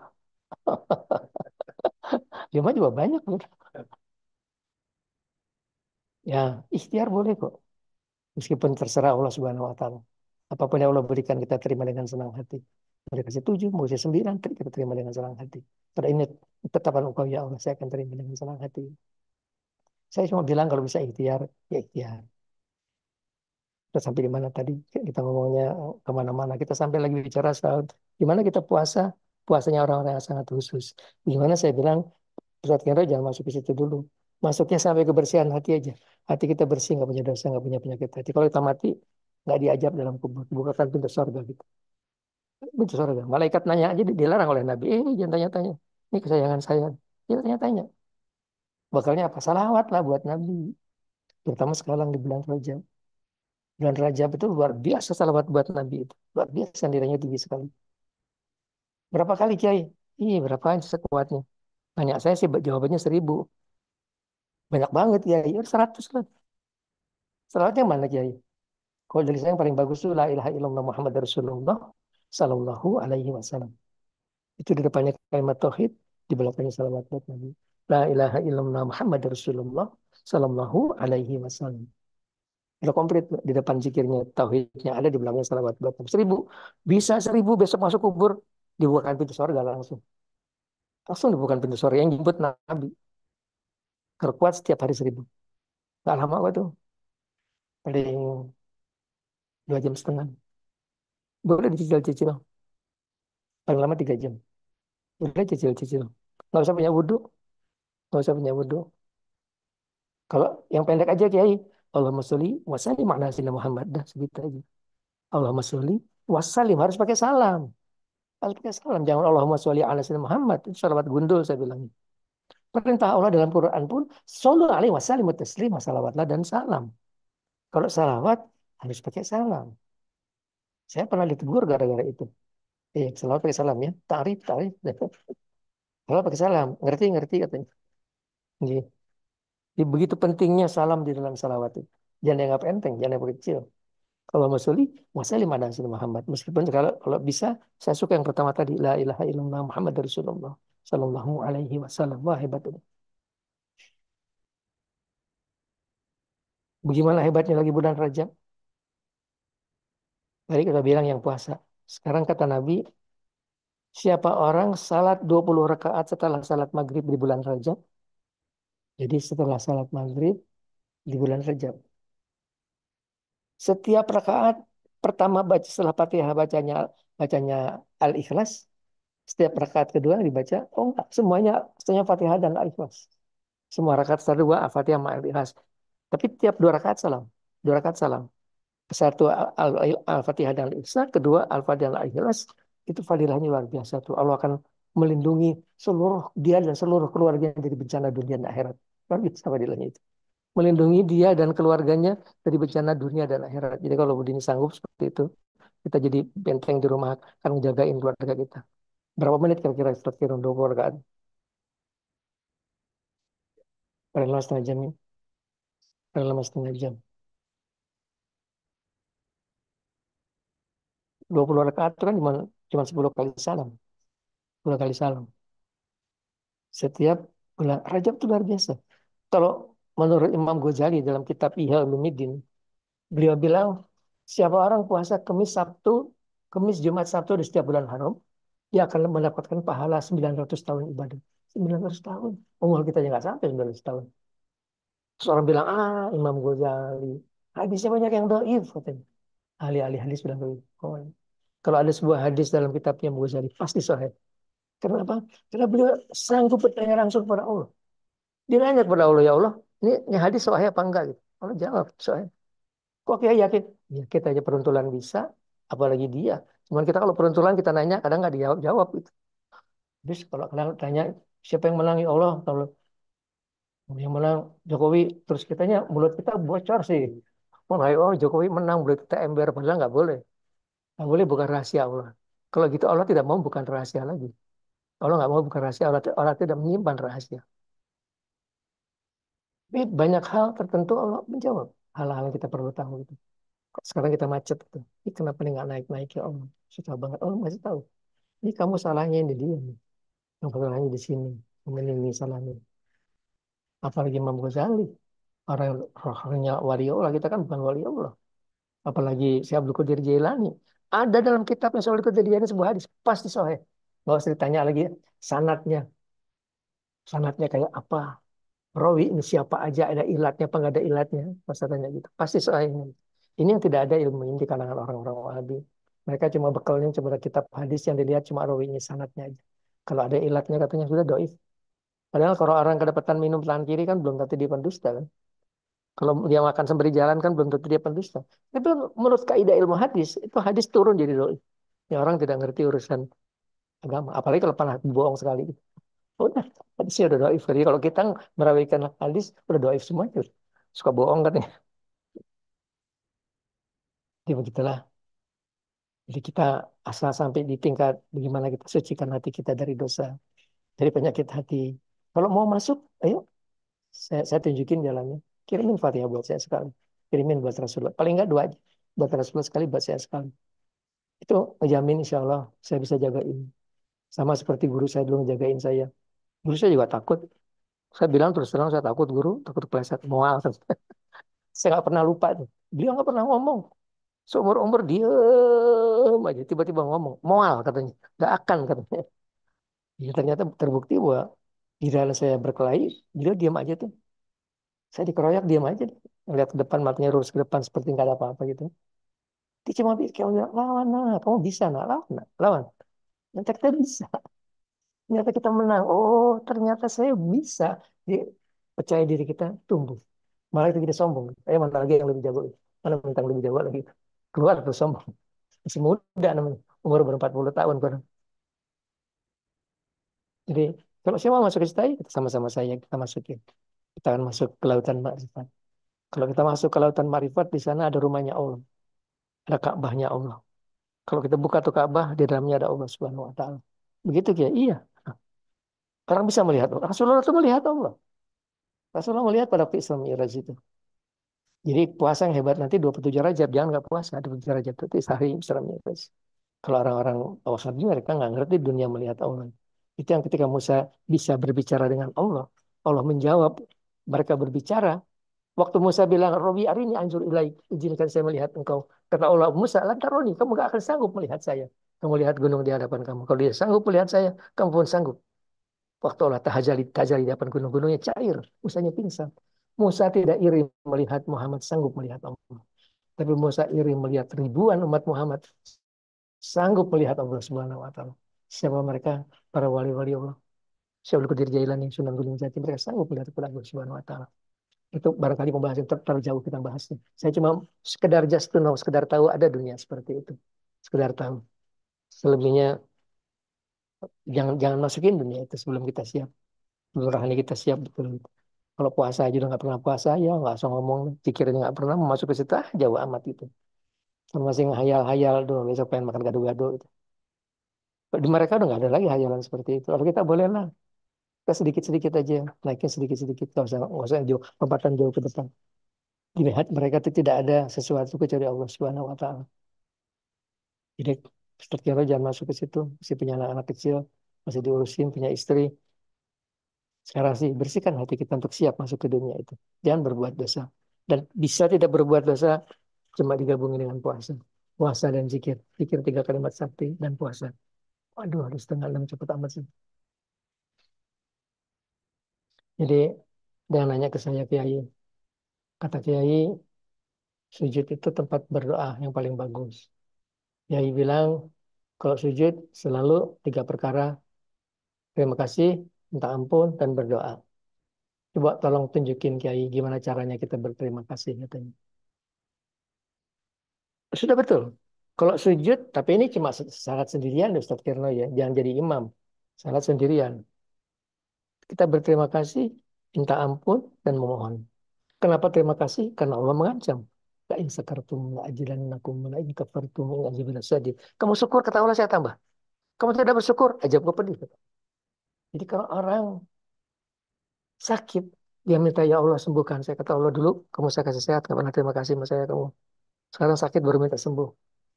5 juga banyak. Udah. Ya, ikhtiar boleh kok. Meskipun terserah Allah Subhanahu wa Ta'ala. Apapun yang Allah berikan kita terima dengan senang hati. Mau dikasih 7, mau dikasih 9, kita terima dengan senang hati. Pada ini tetapan Engkau ya Allah, saya akan terima dengan senang hati. Saya cuma bilang kalau bisa ikhtiar, ya ikhtiar. Kita sampai di mana tadi? Kita ngomongnya kemana-mana. Kita sampai lagi bicara soal gimana kita puasa, puasanya orang-orang yang sangat khusus. Gimana saya bilang, Ustadz Kendra jangan masuk ke situ dulu. Masuknya sampai kebersihan hati aja. Hati kita bersih, nggak punya dosa, nggak punya penyakit hati. Kalau kita mati, nggak diajak dalam kubur. Bukakan pintu surga gitu. Pintu surga. Malaikat nanya aja, dilarang oleh Nabi. Jangan tanya-tanya. Ini kesayangan saya. Jangan tanya-tanya. Bakalnya apa? Salawat lah buat Nabi. Terutama sekarang di bulan Rajab. Bulan Rajab itu luar biasa salawat buat Nabi itu. Luar biasa nilainya tinggi sekali. Berapa kali Kiai? Iya, berapa aja sekuatnya. Tanya saya sih jawabannya 1.000. Banyak banget Kiai. 100 lah. Salawatnya mana Kiai? Kalau dari saya yang paling bagus itu La ilaha illallah Muhammad Rasulullah Sallallahu alaihi wasallam. Itu di depannya kalimat tauhid, di belakangnya salawat buat Nabi. La ilaha illallah Muhammad Rasulullah Sallallahu alaihi wasallam. Udah komplit di depan zikirnya, tauhidnya ada di belakangnya salawat buat Nabi. 1.000. Bisa 1.000 besok masuk kubur, dibukakan pintu surga langsung. Langsung dibukakan pintu surga yang jemput Nabi. Terkuat setiap hari 1.000. Gak lama kok tuh. Paling 2 jam setengah. Boleh dicicil-cicil. Paling lama 3 jam. Udah cicil-cicil. Nggak usah punya wudhu. Nggak usah punya wudhu. Kalau yang pendek aja Kiai. Allahumma sholli wa sallim ala sayyidina Muhammad. Dah segitu aja. Allahumma sholli wa sallim. Harus pakai salam. Harus pakai salam. Jangan Allahumma sholli ala sayyidina Muhammad. Itu salawat gundul saya bilang. Perintah Allah dalam Quran pun. Shollu alaihi wa sallimu taslima. Salawatlah dan salam. Kalau salawat harus pakai salam. Saya pernah ditegur gara-gara itu. Salawat pakai salam ya. Tarif, tarif. Salawat pakai salam. Ngerti, ngerti katanya. Iya. Begitu pentingnya salam di dalam salawat itu. Jangan dianggap enteng, jangan dianggap kecil. Kalau masuli, wasalim ada Nabi Muhammad. Meskipun kalau bisa, saya suka yang pertama tadi. La ilaha illallah Muhammad Rasulullah. Sallallahu alaihi wasallam. Wah hebat itu. Bagaimana hebatnya lagi bulan Rajab? Tadi kita bilang yang puasa. Sekarang kata Nabi, siapa orang salat 20 rakaat setelah salat maghrib di bulan Rajab. Jadi setelah salat maghrib di bulan Rajab. Setiap rakaat pertama baca setelah Fatihah bacanya Al-Ikhlas. Setiap rakaat kedua dibaca, oh enggak, semuanya Fatihah dan Al-Ikhlas. Semua rakaat kedua Al-Fatihah sama Al-Ikhlas. Tapi tiap 2 rakaat salam. 2 rakaat salam. Satu Al-Fatihah dan Al-Ikhlas, kedua Al-Fatihah dan Al-Ikhlas. Itu fadilahnya luar biasa tuh. Allah akan melindungi seluruh dia dan seluruh keluarga dari bencana dunia dan akhirat. Luar biasa fadilahnya itu. Melindungi dia dan keluarganya dari bencana dunia dan akhirat. Jadi kalau Budini sanggup seperti itu, kita jadi benteng di rumah, akan menjagain keluarga kita. Berapa menit kira-kira kira 20 rakaat? Paling lama setengah jam ya. Paling lama setengah jam. 20 rakaat itu kan cuma 10 kali salam. 10 kali salam. Setiap bulan Rajab itu luar biasa. Kalau menurut Imam Ghazali dalam kitab Ihya Ulumuddin, beliau bilang, siapa orang puasa Kamis Sabtu, Kamis Jumat Sabtu di setiap bulan haram, dia akan mendapatkan pahala 900 tahun ibadah. 900 tahun. Umur kita juga nggak sampai 900 tahun. Terus orang bilang, Imam Ghazali. Hadisnya banyak yang doif, katanya. Ahli-ahli hadis bilang doif. Oh, ya. Kalau ada sebuah hadis dalam kitabnya Imam Ghazali, pasti sahih. Kenapa? Karena beliau sanggup bertanya langsung kepada Allah. Dia nanya kepada Allah, ya Allah, ini hadis sahih apa enggak? Gitu. Allah jawab, sahih. Kok kayak yakin? Ya, kita aja peruntulan bisa, apalagi dia. Cuman kita kalau peruntulan kita nanya, kadang nggak dijawab. Gitu. Terus kalau kadang tanya, siapa yang menang ya Allah? Kalau yang menang Jokowi, terus kitanya mulut kita bocor sih. Oh Jokowi menang, mulut kita ember, padahal nggak boleh. Nggak boleh bukan rahasia Allah. Kalau gitu Allah tidak mau bukan rahasia lagi. Allah nggak mau bukan rahasia, Allah tidak menyimpan rahasia. Tapi banyak hal tertentu Allah menjawab. Hal-hal yang kita perlu tahu itu. Sekarang kita macet itu. Ini kenapa nih nggak naik-naik ya Allah? Susah banget. Allah masih tahu. Ini kamu salahnya ini dia nih. Yang salahnya di sini. Ini salahnya. Apalagi Imam Ghazali. Orang rohnya wali Allah. Kita kan bukan wali Allah. Apalagi Syekh Abdul Qadir Jailani. Ada dalam kitabnya Syekh Abdul Qadir Jailani sebuah hadis. Pasti sahih. Nggak usah ditanya lagi sanatnya. Sanatnya kayak apa? Rawi ini siapa aja, ada ilatnya apa nggak ada ilatnya? Masa tanya gitu. Pasti soal ini. Ini yang tidak ada ilmu ini di kalangan orang-orang Wahabi. Mereka cuma bekalnya cuma kitab hadis yang dilihat cuma rawi ini sanatnya aja. Kalau ada ilatnya katanya sudah doif. Padahal kalau orang kedapatan minum tangan kiri kan belum tentu dia pendusta kan. Kalau dia makan sembari jalan kan belum tentu dia pendusta. Tapi menurut kaidah ilmu hadis, itu hadis turun jadi doi. Ya orang tidak ngerti urusan agama. Apalagi kalau pernah bohong sekali. Udah, hadisnya udah doif. Jadi kalau kita merawikan hadis, udah doif semuanya. Suka bohong kan ya. Jadi begitulah. Jadi kita asal sampai di tingkat bagaimana kita sucikan hati kita dari dosa, dari penyakit hati. Kalau mau masuk, ayo saya tunjukin jalannya. Kirimin Fatihah buat saya sekali. Kirimin buat Rasulullah. Paling enggak dua aja. Buat Rasulullah sekali, buat saya sekali. Itu menjamin insya Allah saya bisa jagain. Sama seperti guru saya dulu ngejagain saya. Guru saya juga takut. Saya bilang terus terang saya takut guru, takut kepleset. Mual. Saya nggak pernah lupa tuh. Beliau nggak pernah ngomong. Seumur-umur diem aja. Tiba-tiba ngomong. Mual katanya. Nggak akan katanya. Ya, ternyata terbukti bahwa di dalam saya berkelahi, beliau diam aja tuh. Saya dikeroyak diam aja. Ngeliat ke depan, matanya lurus ke depan seperti nggak ada apa-apa gitu. Dia cuma kayak bilang, lawan, nah, kamu bisa, nah, lawan, nah, lawan. Ternyata kita bisa. Ternyata kita menang. Oh, ternyata saya bisa. Jadi, percaya diri kita tumbuh. Malah itu kita sombong. Mana lagi yang lebih jago? Mana yang lebih jago lagi? Keluar terus sombong. Masih muda namanya. Umur ber 40 tahun. Kan. Jadi, kalau saya mau masuk ke situ, kita sama-sama saya kita masukin. Kita akan masuk ke lautan makrifat. Kalau kita masuk ke lautan makrifat, di sana ada rumahnya Allah. Ada Ka'bahnya Allah. Kalau kita buka tuh Ka'bah, di dalamnya ada Allah Subhanahu wa taala. Begitu ya? Iya. Orang bisa melihat Allah. Rasulullah itu melihat Allah. Rasulullah melihat pada Isra Mi'raj itu. Jadi puasa yang hebat nanti 27 Rajab. Jangan nggak puasa. 27 Rajab itu sehari Isra Mi'raj. Kalau orang-orang Wahabi mereka nggak ngerti dunia melihat Allah. Itu yang ketika Musa bisa berbicara dengan Allah. Allah menjawab. Mereka berbicara. Waktu Musa bilang, Robi arini anjur ilaik. Izinkan saya melihat engkau. Kata Allah, Musa, lantaroni. Kamu gak akan sanggup melihat saya. Kamu lihat gunung di hadapan kamu. Kalau dia sanggup melihat saya, kamu pun sanggup. Waktu Allah tahajali di hadapan gunung-gunungnya cair. Musanya pingsan. Musa tidak iri melihat Muhammad sanggup melihat Allah. Tapi Musa iri melihat ribuan umat Muhammad sanggup melihat Allah Subhanahu wa taala. Siapa mereka? Para wali-wali Allah. Syaikhul Qadir Jailani, Sunan Gunung Jati, mereka sanggup melihat kepada Allah Subhanahu wa taala. Itu barangkali pembahasan terjauh kita bahasnya. Saya cuma sekedar just to know, sekedar tahu ada dunia seperti itu. Sekedar tahu. Selebihnya jangan jangan masukin dunia itu sebelum kita siap. Sebelum rohani kita siap betul. Kalau puasa aja udah nggak pernah puasa, ya nggak usah ngomong. Pikirannya nggak pernah mau masuk ke situ, jauh amat itu. Sama masih hayal-hayal doang, besok pengen makan gado-gado. Itu. Di mereka udah nggak ada lagi hayalan seperti itu. Kalau kita boleh lah, kita sedikit-sedikit aja, naikin sedikit-sedikit, nggak usah jauh, lompatan jauh ke depan. Dilihat mereka itu tidak ada sesuatu kecuali Allah Subhanahu Wa Taala. Jadi seperti apa jangan masuk ke situ, masih punya anak-anak kecil, masih diurusin, punya istri. Sekarang sih bersihkan hati kita untuk siap masuk ke dunia itu. Jangan berbuat dosa. Dan bisa tidak berbuat dosa cuma digabungin dengan puasa. Puasa dan zikir. Zikir 3 kalimat sakti dan puasa. Waduh, harus setengah 6 cepet amat sih. Jadi, dia nanya ke saya, Kiai. Kata Kiai, sujud itu tempat berdoa yang paling bagus. Kiai bilang, kalau sujud selalu 3 perkara. Terima kasih, minta ampun, dan berdoa. Coba tolong tunjukin Kiai gimana caranya kita berterima kasih katanya. Sudah betul. Kalau sujud, tapi ini cuma salat sendirian Ustaz Kirno ya. Jangan jadi imam. Salat sendirian. Kita berterima kasih, minta ampun, dan memohon. Kenapa terima kasih? Karena Allah mengancam. La in sakartum la ajilannakum la in kafartum la azibannasadid. Kamu syukur kata Allah saya tambah. Kamu tidak bersyukur, ajab gue pedih. Jadi kalau orang sakit, dia minta ya Allah sembuhkan. Saya kata Allah dulu, kamu saya kasih sehat, nggak pernah terima kasih sama saya kamu. Sekarang sakit baru minta sembuh.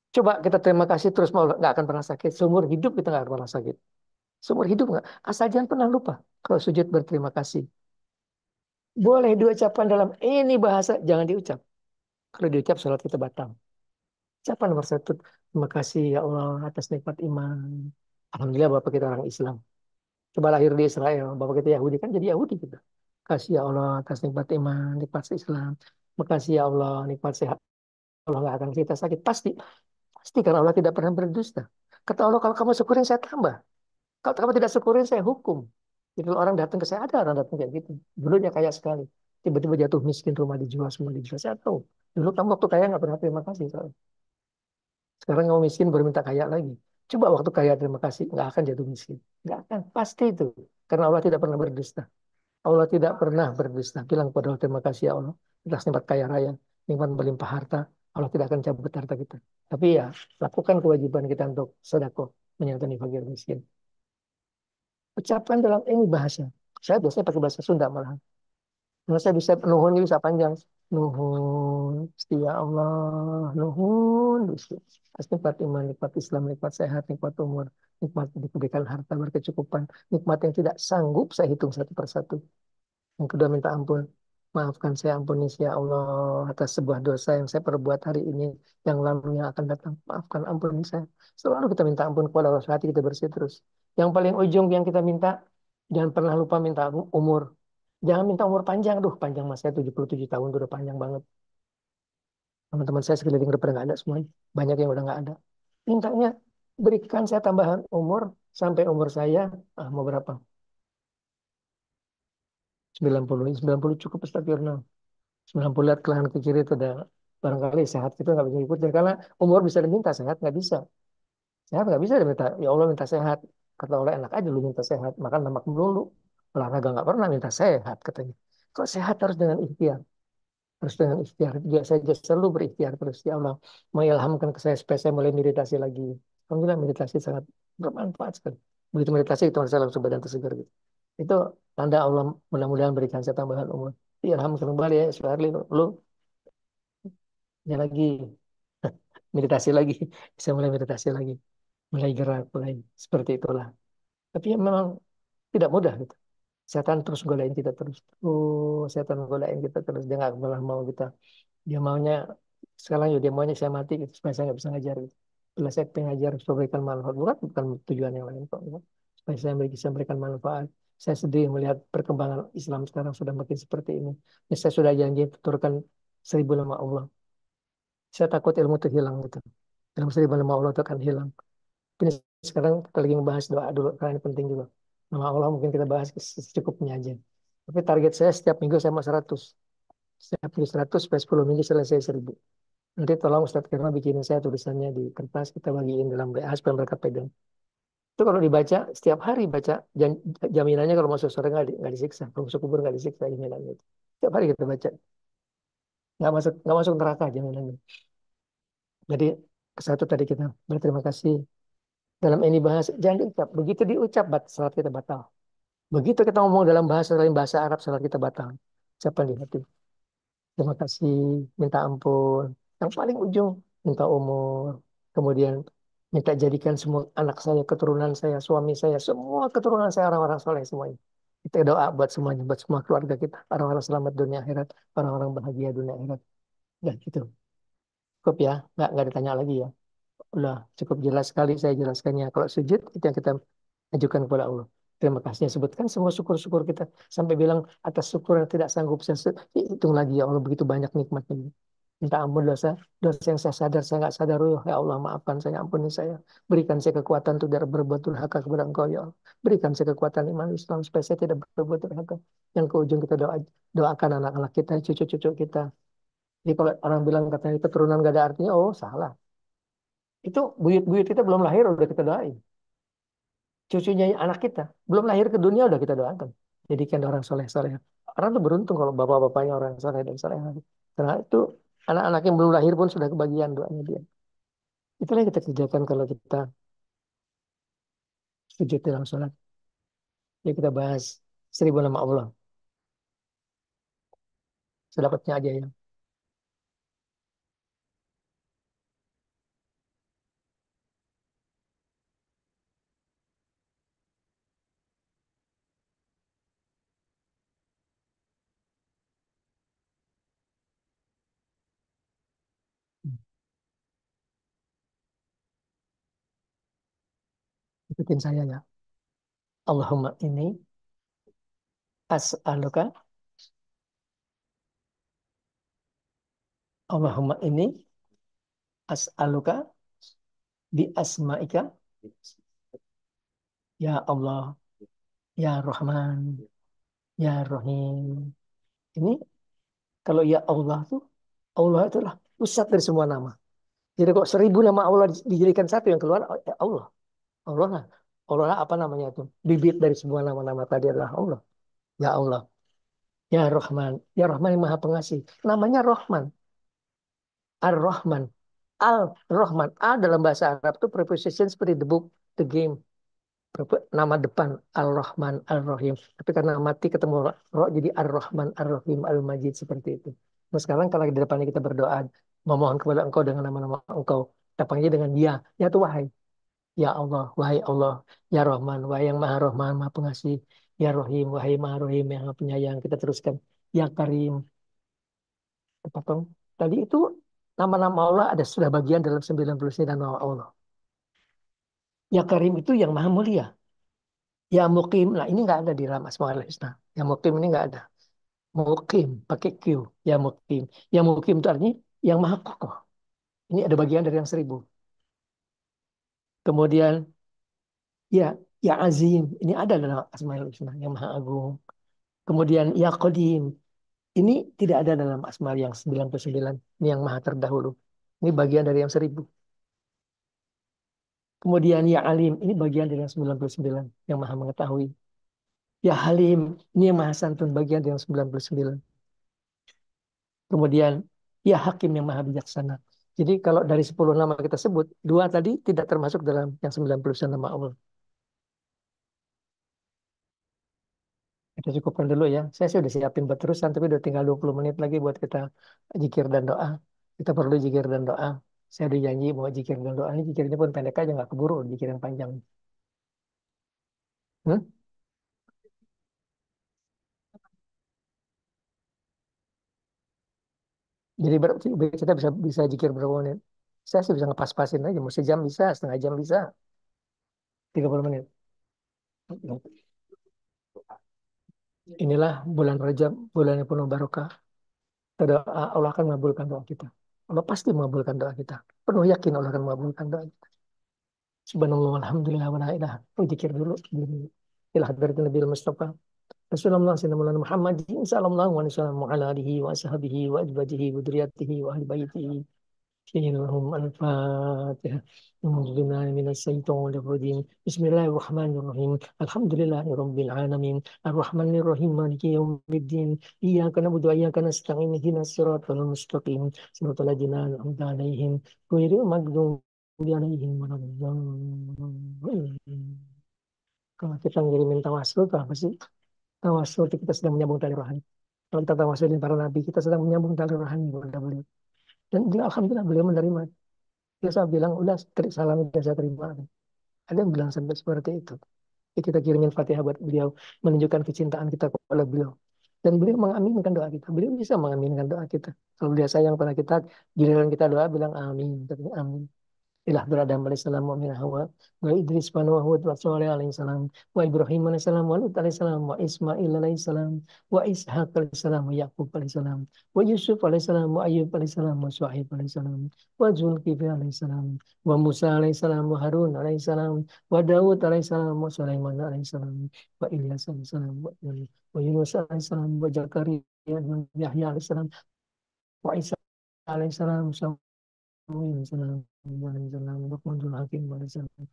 Coba kita terima kasih terus mau nggak akan pernah sakit. Seumur hidup kita nggak akan pernah sakit. Seumur hidup nggak. Asal jangan pernah lupa. Kalau sujud berterima kasih. Boleh diucapkan dalam ini bahasa, jangan diucap. Kalau diucap salat kita batal. Ucapan nomor satu, terima kasih ya Allah atas nikmat iman. Alhamdulillah Bapak kita orang Islam. Coba lahir di Israel, Bapak kita Yahudi kan jadi Yahudi kita. Kasih ya Allah atas nikmat iman, nikmat Islam. Makasih ya Allah, nikmat sehat. Allah nggak akan kita sakit. Pasti. Pasti karena Allah tidak pernah berdusta. Kata Allah, kalau kamu syukurin saya tambah. Kalau kamu tidak syukurin saya hukum. Jadi kalau orang datang ke saya, ada orang datang kayak gitu. Dulunya kaya sekali. Tiba-tiba jatuh miskin, rumah dijual, semua dijual. Saya tahu. Dulu kamu waktu kaya nggak pernah terima kasih. Soalnya. Sekarang kamu miskin baru minta kaya lagi. Coba waktu kaya terima kasih, nggak akan jatuh miskin. Nggak akan. Pasti itu. Karena Allah tidak pernah berdusta. Allah tidak pernah berdusta. Bilang kepada Allah, terima kasih ya Allah. Atas nikmat kaya raya, nikmat berlimpah harta. Allah tidak akan cabut harta kita. Tapi ya, lakukan kewajiban kita untuk sedekah, menyantuni fakir miskin. Ucapan dalam ini bahasa. Saya biasanya pakai bahasa Sunda malah. Kalau saya bisa nuhun ini bisa panjang. Nuhun, setia Allah, nuhun. Bisa. Nikmat iman, nikmat Islam, nikmat sehat, nikmat umur, nikmat diberikan harta berkecukupan, nikmat yang tidak sanggup saya hitung satu persatu. Yang kedua minta ampun. Maafkan saya ampuni ya Allah atas sebuah dosa yang saya perbuat hari ini yang lalunya akan datang. Maafkan ampuni saya. Selalu kita minta ampun kepada Allah hati kita bersih terus. Yang paling ujung yang kita minta jangan pernah lupa minta umur. Jangan minta umur panjang. Duh, panjang mas saya 77 tahun itu udah panjang banget. Teman-teman saya sekeliling udah pada nggak ada semuanya. Banyak yang udah nggak ada. Mintanya berikan saya tambahan umur sampai umur saya mau berapa? 90. 90 cukup astagfirullah. 90 lihat ke kanan ke kiri itu udah barangkali sehat kita nggak bisa ikutin karena umur bisa diminta sehat nggak bisa diminta ya Allah minta sehat kata Allah enak aja lu minta sehat makan lemak melulu olahraga nggak pernah minta sehat katanya kok sehat harus dengan ikhtiar juga saya just selalu berikhtiar terus ya Allah mengilhamkan ke saya supaya saya mulai meditasi lagi alhamdulillah meditasi sangat bermanfaat sekali begitu meditasi itu saya langsung badan tersegar gitu itu tanda Allah mudah-mudahan berikan saya tambahan umur ilham kembali ya sekali lu ya lagi meditasi lagi bisa mulai meditasi lagi mulai gerak mulai seperti itulah tapi ya memang tidak mudah gitu setan terus godain kita terus setan godain kita terus dia nggak pernah mau kita dia maunya sekarang ya dia maunya saya mati gitu supaya saya nggak bisa ngajar gitu bila saya pengen ngajar supaya memberikan manfaat bukan tujuan yang lain kok gitu. Supaya saya bisa memberikan manfaat saya sedih melihat perkembangan Islam sekarang sudah makin seperti ini. Ini saya sudah janji tuturkan 1.000 nama Allah saya takut ilmu itu hilang gitu dalam 1.000 nama Allah itu akan hilang. Ini sekarang kita lagi membahas doa dulu karena ini penting juga. Nama Allah mungkin kita bahas secukupnya aja. Tapi target saya setiap minggu saya mau 100. Setiap minggu 100 supaya 10 minggu selesai 1.000. Nanti tolong Ustaz Firman bikinin saya tulisannya di kertas kita bagiin dalam WA supaya mereka pegang. Itu kalau dibaca setiap hari baca jaminannya kalau masuk surga nggak disiksa, kalau masuk kubur nggak disiksa jaminannya itu. Setiap hari kita baca nggak masuk neraka jaminannya. Jadi ke satu tadi kita berterima kasih dalam ini bahasa jangan diucap begitu diucap salat kita batal begitu kita ngomong dalam bahasa lain bahasa Arab salat kita batal ucapan di hati terima kasih minta ampun yang paling ujung minta umur kemudian minta jadikan semua anak saya keturunan saya suami saya semua keturunan saya orang-orang soleh semuanya kita doa buat semuanya buat semua keluarga kita orang-orang selamat dunia akhirat orang-orang bahagia dunia akhirat dan gitu cukup ya nggak ditanya lagi ya udah cukup jelas sekali saya jelaskannya. Kalau sujud itu yang kita ajukan kepada Allah. Terima kasih. Sebutkan semua syukur-syukur kita. Sampai bilang atas syukur yang tidak sanggup saya hitung lagi ya Allah begitu banyak nikmatnya. Minta ampun dosa, dosa yang saya sadar, saya nggak sadar. Oh, ya Allah maafkan saya, ampuni saya. Berikan saya kekuatan untuk tidak berbuat durhaka kepada Engkau ya Allah. Berikan saya kekuatan iman Islam supaya saya tidak berbuat durhaka. Yang ke ujung kita doakan anak-anak kita, cucu-cucu kita. Jadi kalau orang bilang katanya keturunan gak ada artinya, oh salah. Itu buyut-buyut kita belum lahir udah kita doain. Cucunya anak kita belum lahir ke dunia udah kita doakan. Jadikan orang soleh-soleh. Orang tuh beruntung kalau bapak-bapaknya orang soleh dan soleh. Karena itu anak-anak yang belum lahir pun sudah kebagian doanya dia. Itulah yang kita kerjakan kalau kita sujud dalam sholat. Jadi kita bahas 1.000 nama Allah. Sedapatnya aja ya. Ikutin saya ya. Allahumma ini as'aluka. Allahumma ini as'aluka bi asma'ika. Ya Allah. Ya Rahman, Ya Rahim. Ini kalau ya Allah tuh, Allah itulah pusat dari semua nama. Jadi kok 1.000 nama Allah dijadikan satu yang keluar ya Allah. Allah lah. Allah lah apa namanya itu? Bibit dari semua nama-nama tadi adalah Allah. Ya Allah. Ya Rahman. Ya Rahman yang Maha Pengasih. Namanya Rahman. Ar-Rahman. Al-Rahman. Al dalam bahasa Arab itu preposition seperti the book, the game. Nama depan Al-Rahman, Al-Rahim. Tapi karena mati ketemu roh jadi Ar-Rahman, Ar-Rahim, Al-Majid seperti itu. Nah sekarang kalau di depannya kita berdoa, memohon kepada Engkau dengan nama-nama Engkau. Kita panggil dengan ya. Ya itu wahai. Ya Allah, wahai Allah. Ya Rahman, wahai yang Maha Rahman, Maha Pengasih. Ya Rahim, wahai Maha Rahim yang Maha Penyayang. Kita teruskan. Ya Karim. Potong. Tadi itu nama-nama Allah ada sudah bagian dalam 99 nama Allah. Ya Karim itu yang Maha Mulia. Ya Mukim. Nah ini nggak ada di dalam Asmaul Husna. Ya Mukim ini nggak ada. Mukim pakai Q. Ya Mukim. Ya Mukim itu artinya yang Maha Kokoh. Ini ada bagian dari yang 1.000. Kemudian ya Ya Azim. Ini ada dalam Asmaul Husna. Yang Maha Agung. Kemudian Ya Qadim. Ini tidak ada dalam Asmaul yang 99. Ini yang Maha terdahulu. Ini bagian dari yang 1.000. Kemudian Ya Alim, ini bagian dari yang 99, yang Maha Mengetahui. Ya Halim, ini yang Maha Santun, bagian dari yang 99. Kemudian Ya Hakim, yang Maha Bijaksana. Jadi kalau dari 10 nama kita sebut, dua tadi tidak termasuk dalam yang 99 nama Allah. Kita cukupkan dulu ya. Saya sudah siapin buat terusan, tapi udah tinggal 20 menit lagi buat kita zikir dan doa. Kita perlu zikir dan doa. Saya udah janji mau zikir dan doa. Ini zikir ini pun pendek aja, nggak keburu zikir yang panjang. Hmm? Jadi kita bisa bisa jikir berapa menit? Saya sih bisa ngepas-pasin aja. Mau sejam bisa, setengah jam bisa, 30 menit. Inilah bulan Rajab, bulan yang penuh barokah. Doa, Allah akan mengabulkan doa kita. Allah pasti mengabulkan doa kita. Penuh yakin Allah akan mengabulkan doa kita. Subhanallah, alhamdulillah, wa la ilaha. Oh, zikir dulu. Ila hadratin Nabi Mustafa. Rasulullah sallallahu Muhammad. Sallallahu alaihi wasallam wa ala alihi wa ashabihi wa ajbajihi wa duriyatihi wa ahli baitihi. لهم الفاتحة أعوذ بالله من الشيطان الرجيم بسم الله الرحمن الرحيم الحمد لله رب العالمين الرحمن الرحيم مالك يوم الدين إياك نعبد وإياك نستعين اهدنا الصراط المستقيم صراط الذين أنعمت عليهم غير المغضوب عليهم ولا الضالين. Kalau kita ngirimin tawasul itu apa sih? Tawasul itu kita sedang menyambung tali rohani. Kalau kita tawasulin para nabi, kita sedang menyambung tali rohani kepada beliau. Dan alhamdulillah beliau menerima. Dia saya bilang, udah salam udah saya terima. Ada yang bilang sampai seperti itu. Jadi kita kirimin Fatihah buat beliau, menunjukkan kecintaan kita kepada beliau. Dan beliau mengaminkan doa kita. Beliau bisa mengaminkan doa kita. Kalau dia sayang pada kita, giliran kita doa bilang amin. Amin. Ilah beradam alaihissalam wa min Hawa wa Idris bin Wahud wa Saleh alaihissalam wa Ibrahim alaihissalam wa Lut alaihissalam wa Ismail alaihissalam wa Ishaq alaihissalam wa Yaqub alaihissalam wa Yusuf alaihissalam wa Ayub alaihissalam wa Shu'aib alaihissalam wa Zulkifli alaihissalam wa Musa alaihissalam wa Harun alaihissalam wa Daud alaihissalam wa Sulaiman alaihissalam wa Ilyas alaihissalam wa Yunus alaihissalam wa Zakaria wa Yahya alaihissalam wa Isa alaihissalam Waalaikumsalam. Waalaikumsalam. Lukmanul Hakim. Waalaikumsalam.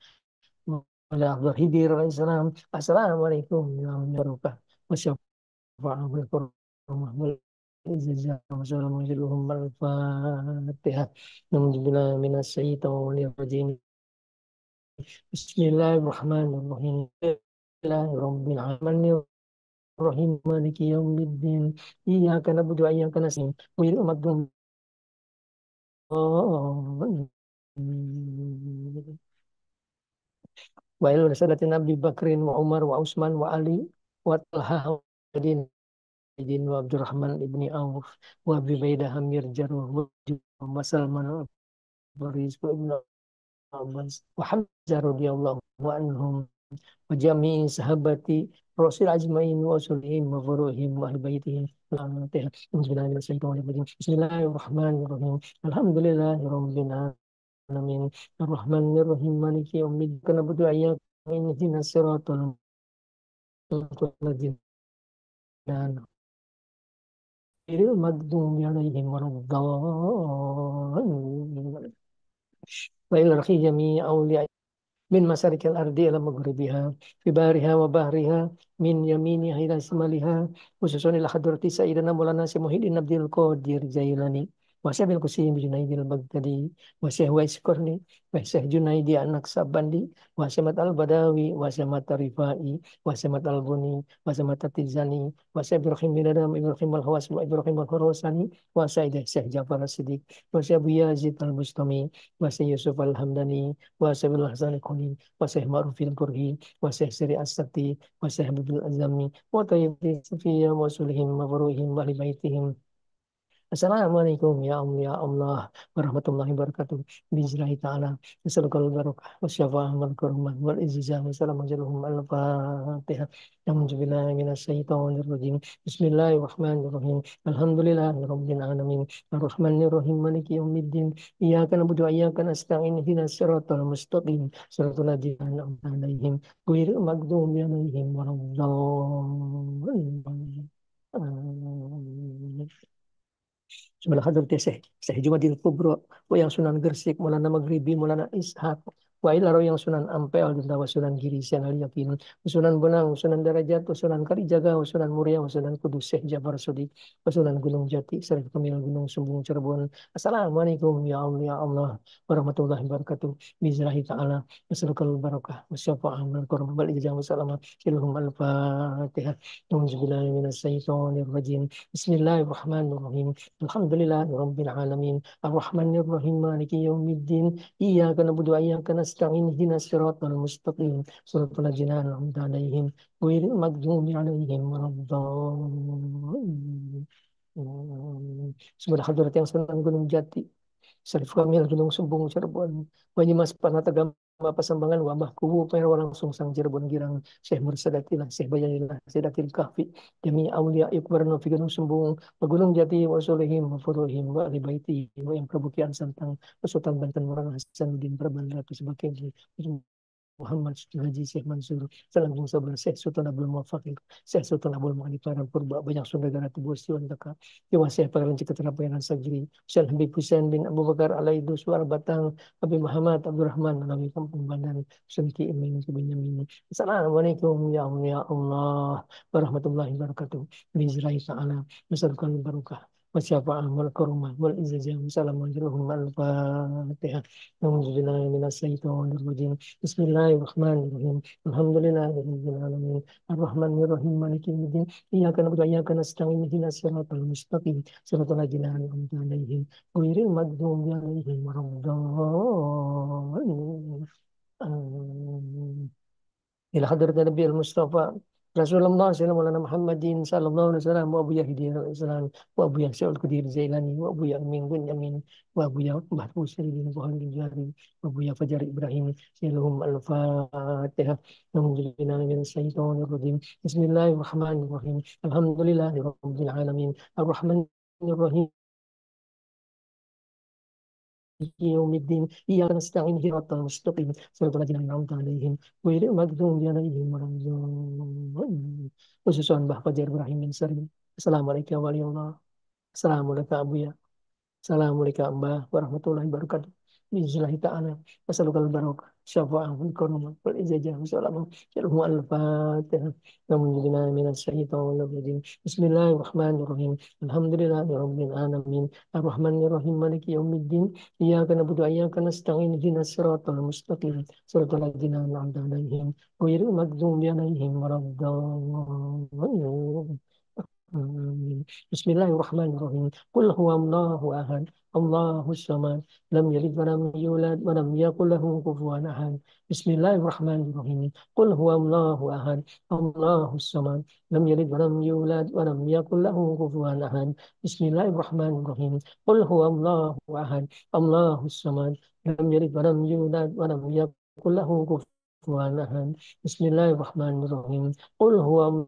Wala Hidir. Waalaikumsalam. Assalamualaikum warahmatullahi wabarakatuh. Wasyafa'u bil kurmah wal izazah. Wassalamualaikum al-Fatihah. Alhamdulillah minas syaitonir rajim. Bismillahirrahmanirrahim. Bismillahirrahmanirrahim. Rahim maliki yaumiddin. Iyyaka na'budu wa iyyaka nasta'in. Ghairil maghdubi wa ilal sadatin Abi Bakrin wa Umar wa Utsman wa Ali wa Talha wa Din wa Abdurrahman ibni Auf wa Abi Baidah Hamir Jarrah wa Salman Faris wa Ibn Abbas wa Hamzah radhiyallahu anhum wa jami'i sahabati Rasul ajmain wa usulihim wa furuhim wa ahli baitihim. Bismillahirrahmanirrahim. Alhamdulillahirabbil alamin. Ar-Rahmanir Rahim. Maliki yaumiddin. Na'budu wa iyyaka nasta'in. Ihdinas siratal المغضوب عليهم ولا الضالين. وإلى الأخي جميع أولياء من مشارق الأرض إلى مغربها في بارها وبحرها من يمينها إلى شمالها خصوصا إلى حضرة سيدنا مولانا سي محي الدين عبد القادر جيلاني وشيخ القسيم جنيد البغدادي وشيخ ويس كورني وشيخ جنيدي النقشبندي وسمت البداوي وسمت الرفائي وسمت البني وسمت التيجاني وشيخ إبراهيم بن آدم إبراهيم الخواس وإبراهيم الخراساني وسيد الشيخ جعفر الصديق وشيخ أبو يزيد البستامي وشيخ يوسف الحمداني وسيد الحسن الكوني وشيخ معروف الكرهي وشيخ سري السبتي وشيخ عبد الأزمي وطيب صفية وسلهم وفروهم وأهل بيتهم. Assalamualaikum ya Allah, ya Allah warahmatullahi wabarakatuh. Bismillah ta'ala. Nasalukal barakah wa syafa'ah wal kurmah wal izzah wa salam ajaluhum al-fatihah. Alhamdulillah minas syaitanir rajim. Bismillahirrahmanirrahim. Alhamdulillahi rabbil alamin. Ar-Rahmanir Rahim Maliki yaumiddin. Iyyaka na'budu wa iyyaka nasta'in. Ihdinas siratal mustaqim. Siratal ladzina an'amta 'alaihim ghairil maghdubi 'alaihim waladdallin. Amin. Sebelah hadrati Syekh Jumadil Kubro, wa yang Sunan Gresik, Maulana Maghribi, Maulana Ishaq, wa ilaro yang Sunan Ampel, dan wa Sunan Giri, Siang Ali Yakin, wa Sunan Bonang, wa Sunan Darajat, wa Sunan Kalijaga, wa Sunan Muria, wa Sunan Kudus, Syekh Jafar Sodik, wa Sunan Gunung Jati, Syekh Kamil Gunung Sumbung Cirebon. Assalamualaikum ya Allah, warahmatullahi wabarakatuh. Bismillahirrahmanirrahim ta'ala, wasalukal barakah, wasyafa'ah, wal-kurma, wal-ijazah, wassalamah, ilhum al-fatihah. Auzubillahi minasyaitonir rajim. Bismillahirrahmanirrahim. Alhamdulillah Rabbil Alamin Ar-Rahmanir Rahim Maliki Yawmiddin Iyyaka na'budu wa iyyaka nasta'in Ihdinas siratal mustaqim Shiratal ladzina an'amta 'alaihim ghairil maghdubi 'alaihim waladdallin. Semoga hadirat yang senang Gunung Jati, Syarif Kamil Gunung Sumbung Cirebon, Banyumas Panatagama Pasambangan Wabah Kubu Perwa langsung Sang Cirebon Girang, Syekh Mursadatilah, Syekh Bayanilah, Sedatil Kahfi, Jami Aulia Yukbarno Fi Gunung Sumbung, Gunung Jati wa Solehim wa Furuhim wa Ali Baiti wa yang Prabukian Santang, Sultan Banten Murang Hasanuddin Praban Ratu sebagai Muhammad Haji Syekh Mansur Salam Sabar Syekh Sultan Abdul Muwafaq Syekh Sultan Abdul Mughni Param Purba banyak Sundagara Tibu Siwan Taka Dewa Syekh Pangeran Cikatrapayanan Sagiri Syekh Habib Hussein bin Abu Bakar Alaidu Suar Batang Habib Muhammad Abdurrahman Alawi Kampung Bandan Sunki Imin Benyamin. Assalamualaikum ya Allah warahmatullahi wabarakatuh. Bizrahi ta'ala Masalukal barakah wasyafa'ah wal kurmah wal izzah Wassalamualaikum al-fatihah. Alhamdulillah minas syaitonir rajim. Bismillahirrahmanirrahim. Alhamdulillahirabbil alamin. Ar-Rahmanir Rahim Maliki yaumiddin. Iyyaka na'budu wa iyyaka nasta'in. Ihdinas siratal mustaqim. Siratal ladzina an'amta 'alaihim ghairil maghdubi 'alaihim waladdallin. Amin. إلى حضرة النبي المصطفى رسول الله صلى الله عليه محمد صلى الله عليه وسلم وأبو يهدي الإسلام وأبو يحيى القدير الزيلاني وأبو يأمين بن يمين وأبو محفوظ سيدنا بن الجاري وأبو فجر إبراهيم لهم الفاتحة. أعوذ بالله من الشيطان الرجيم. بسم الله الرحمن الرحيم. الحمد لله رب العالمين الرحمن الرحيم يوم الدين إياك نستعين صراط المستقيم صراط الذين أنعمت عليهم غير المغضوب عليهم ولا الضالين. Khususan Mbah Fajar Ibrahim bin Sari. Assalamualaikum warahmatullahi wabarakatuh. Assalamualaikum Abu ya. Assalamualaikum Mbah warahmatullahi wabarakatuh. Bismillahirrahmanirrahim ta'ala. Wasalukal barakah. Syafa'ah wal karamah wal ijazah. Wassalamu alaikum al-fatihah. Alhamdulillah minas syaitonir rajim. Bismillahirrahmanirrahim. Alhamdulillahi rabbil alamin. Ar-Rahmanir Rahim Maliki yaumiddin. Iyyaka na'budu wa iyyaka nasta'in. Ihdinas siratal mustaqim. Siratal ladzina an'amta 'alaihim ghairil maghdubi 'alaihim waladdallin. Amin. Bismillahirrahmanirrahim. Qul huwallahu ahad. Allahus samad. Lam yalid wa lam yulad wa lam yakul lahu kufuwan ahad. Bismillahirrahmanirrahim. Qul huwallahu ahad. Allahus samad. Lam yalid wa lam yulad wa lam yakul lahu kufuwan ahad. Bismillahirrahmanirrahim. Qul huwallahu ahad. Allahus samad. Lam yalid wa lam yulad wa lam yakul lahu kufuwan ahad. Bismillahirrahmanirrahim. Qul huwa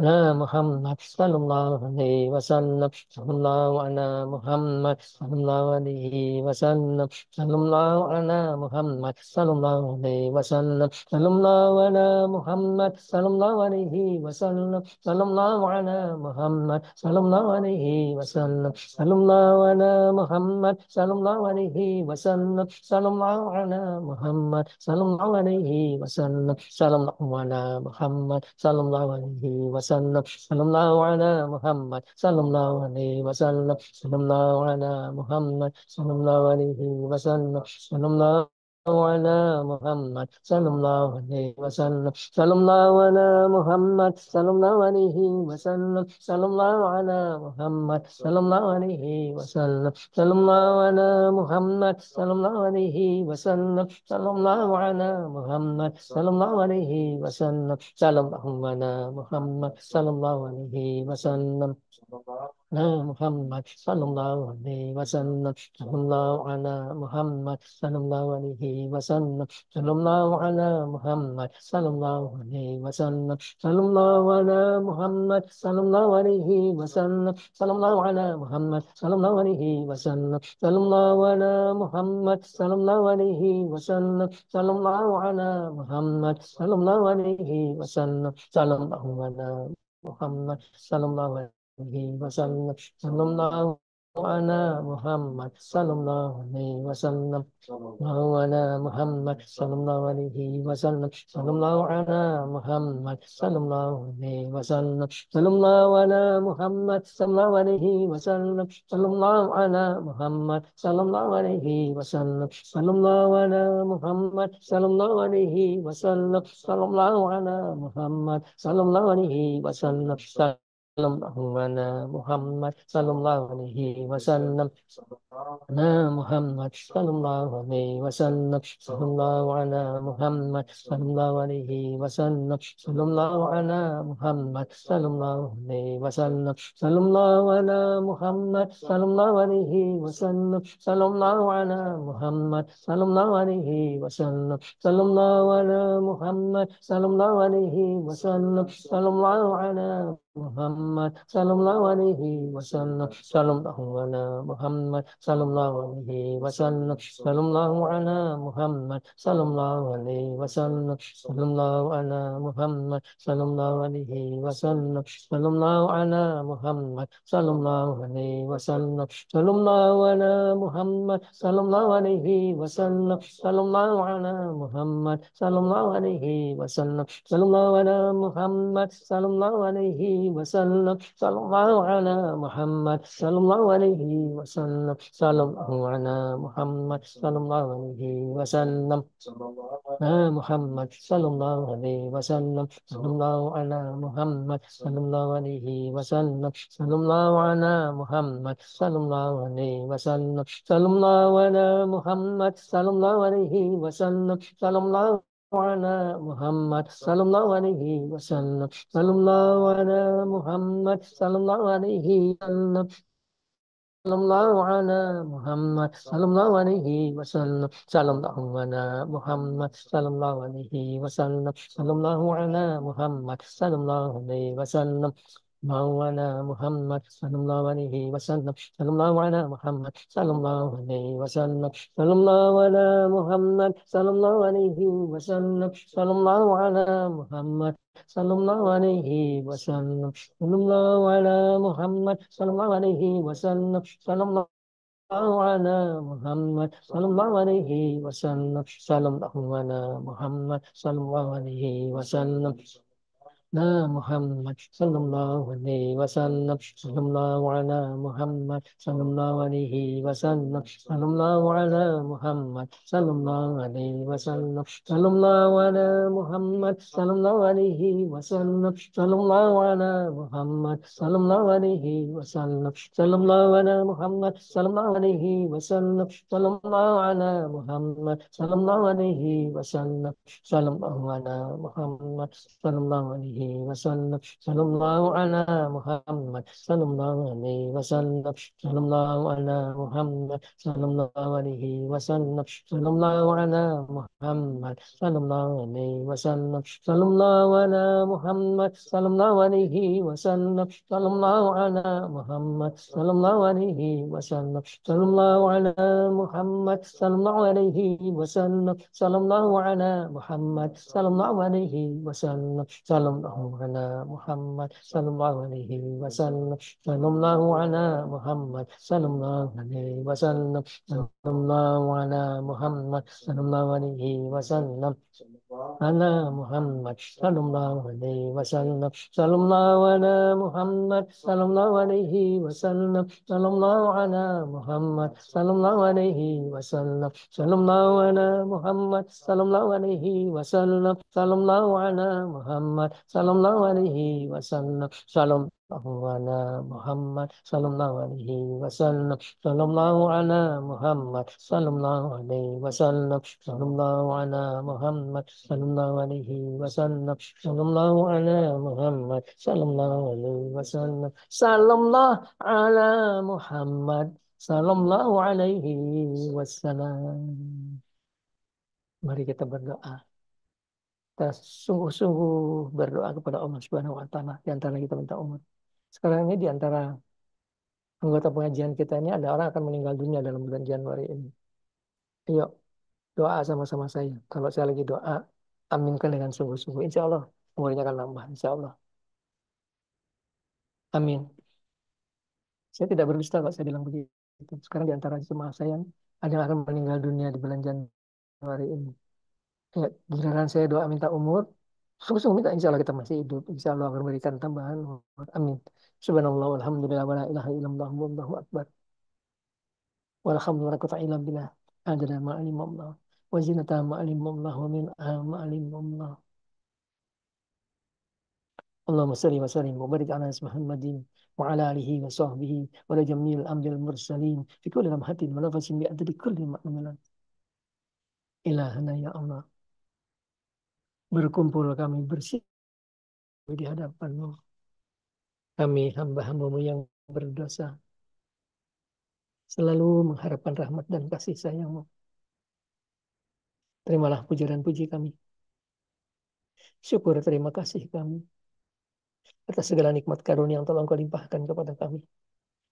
على محمد صلى الله عليه وسلم صلى الله على محمد صلى الله عليه وسلم صلى الله على محمد صلى الله عليه وسلم صلى الله على محمد صلى الله عليه وسلم صلى الله على محمد صلى الله عليه وسلم صلى الله على محمد صلى الله عليه وسلم صلى الله على محمد صلى الله عليه وسلم صلى الله على محمد صلى الله عليه وسلم صلى الله على محمد صلى الله عليه وسلم صلى الله على محمد صلى الله عليه وسلم صلى الله على محمد صلى الله عليه وسلم صلى الله على محمد صلى الله عليه وسلم صلى الله على محمد صلى الله عليه وسلم صلى الله على محمد صلى الله عليه وسلم صلى الله على محمد صلى الله عليه وسلم صلى الله على محمد صلى الله عليه وسلم على محمد صلى الله عليه وسلم صلى الله على محمد صلى الله عليه وسلم صلى الله على محمد صلى الله عليه وسلم صلى الله على محمد صلى الله عليه وسلم صلى الله على محمد صلى الله عليه وسلم صلى الله على محمد صلى الله عليه وسلم صلى الله على محمد صلى الله عليه وسلم صلى الله على محمد صلى الله عليه وسلم صلى الله على محمد صلى الله عليه وسلم على محمد صلى الله عليه وسلم صلى الله على محمد صلى الله عليه وسلم صلى الله على محمد صلى الله عليه وسلم صلى الله على محمد صلى الله عليه وسلم صلى الله على محمد صلى الله عليه وسلم صلى الله على محمد صلى الله عليه وسلم sallallahu ala Muhammad sallallahu alaihi wasallam ala Muhammad sallallahu alaihi wasallam sallallahu ala Muhammad sallallahu alaihi wasallam sallallahu ala Muhammad sallallahu alaihi wasallam sallallahu ala Muhammad sallallahu alaihi wasallam sallallahu ala Muhammad sallallahu alaihi wasallam sallallahu ala Muhammad sallallahu alaihi wasallam sallallahu ala Muhammad sallallahu alaihi wasallam sallallahu ala Muhammad sallallahu alaihi wasallam sallallahu ala Muhammad sallallahu alaihi wasallam sallallahu ala Muhammad sallallahu alaihi wasallam sallallahu ala Muhammad sallallahu alaihi wasallam sallallahu ala Muhammad sallallahu alaihi wasallam sallallahu ala Muhammad sallallahu alaihi wasallam sallallahu ala Muhammad sallallahu alaihi wasallam sallallahu ala Muhammad sallallahu alaihi wasallam sallallahu ala Muhammad sallallahu alaihi wasallam ala Muhammad sallallahu alaihi wasallam sallallahu ala Muhammad sallallahu alaihi wasallam sallallahu ala Muhammad sallallahu alaihi wasallam sallallahu ala Muhammad sallallahu alaihi wasallam sallallahu على محمد صلى الله عليه وسلم صلى الله على محمد صلى الله عليه وسلم صلى الله على محمد صلى الله عليه وسلم صلى الله على محمد صلى الله عليه وسلم صلى الله على محمد صلى الله عليه وسلم مولانا محمد صلى الله عليه وسلم صلى الله على محمد صلى الله عليه وسلم صلى الله على محمد صلى الله عليه وسلم صلى الله على محمد صلى الله عليه وسلم صلى الله على محمد صلى الله عليه وسلم صلى الله على محمد صلى الله عليه وسلم صلى الله على محمد صلى الله عليه وسلم لا محمد صلى الله عليه وسلم صلى الله على محمد صلى الله عليه وسلم صلى الله على محمد صلى الله عليه وسلم صلى الله على محمد صلى الله عليه وسلم صلى الله على محمد صلى الله عليه وسلم صلى الله على محمد صلى الله عليه وسلم صلى الله على محمد صلى الله عليه وسلم صلى الله على محمد صلى الله عليه wasallam. Sallallahu ala Muhammad sallallahu alaihi wasallam. Sallallahu ala Muhammad sallallahu alaihi wasallam. Sallallahu ala Muhammad sallallahu alaihi wasallam. Sallallahu ala Muhammad sallallahu alaihi wasallam. Sallallahu ala Muhammad sallallahu alaihi wasallam. Sallallahu ala Muhammad sallallahu alaihi wasallam. Sallallahu ala Muhammad sallallahu alaihi wasallam. Sallallahu ala Muhammad sallallahu alaihi wasallam. Sallallahu ala Muhammad sallallahu alaihi wasallam. Sallallahu ala Muhammad sallallahu alaihi wasallam. Ala Muhammad sallallahu alaihi wasallam. Sallallahu ala Muhammad sallallahu alaihi wasallam. Sallallahu ala Muhammad sallallahu alaihi wasallam. Sallallahu ala Muhammad sallallahu alaihi wasallam. Sallallahu ala Muhammad sallallahu alaihi wasallam. Sallallahu ala Muhammad sallallahu alaihi wasallam. Sallallahu ala Muhammad sallallahu alaihi wasallam. Sallallahu ala Muhammad sallallahu alaihi wasallam. Sallallahu ala Muhammad sallallahu alaihi wasallam. Sallallahu ala Muhammad sallallahu alaihi wasallam. Mari kita berdoa. Kita sungguh-sungguh berdoa kepada Allah Subhanahu wa taala di antara kita minta umur. Sekarang ini di antara anggota pengajian kita ini ada orang akan meninggal dunia dalam bulan Januari ini. Ayo doa sama-sama saya. Kalau saya lagi doa, aminkan dengan sungguh-sungguh. Insya Allah umurnya akan nambah. Insya Allah. Amin. Saya tidak berdusta kalau saya bilang begitu. Sekarang di antara jemaah saya ada yang akan meninggal dunia di bulan Januari ini. Ya, giliran saya doa minta umur, sungguh-sungguh minta insya Allah kita masih hidup. Insya Allah akan memberikan tambahan umur. Amin. Subhanallah, alhamdulillah, wa la ilaha illallah, wallahu akbar. Walhamdulillah, wa illa billah. Adada ma'alimullah. Wa zinata ma'alimullah. Wa min'a ma'alimullah. Allahumma salli wa sallim wa barik ala Muhammadin wa ala alihi wa sahbihi wa la jamil ambil mursalin fi kulli lamhatin wa nafasin bi adadi kulli ma'amilan. Ilahana ya Allah. Berkumpul kami bersih di hadapan-Mu. Kami hamba-hamba-Mu yang berdosa. Selalu mengharapkan rahmat dan kasih sayang-Mu. Terimalah puja dan puji kami. Syukur terima kasih kami atas segala nikmat karunia yang telah Engkau limpahkan kepada kami.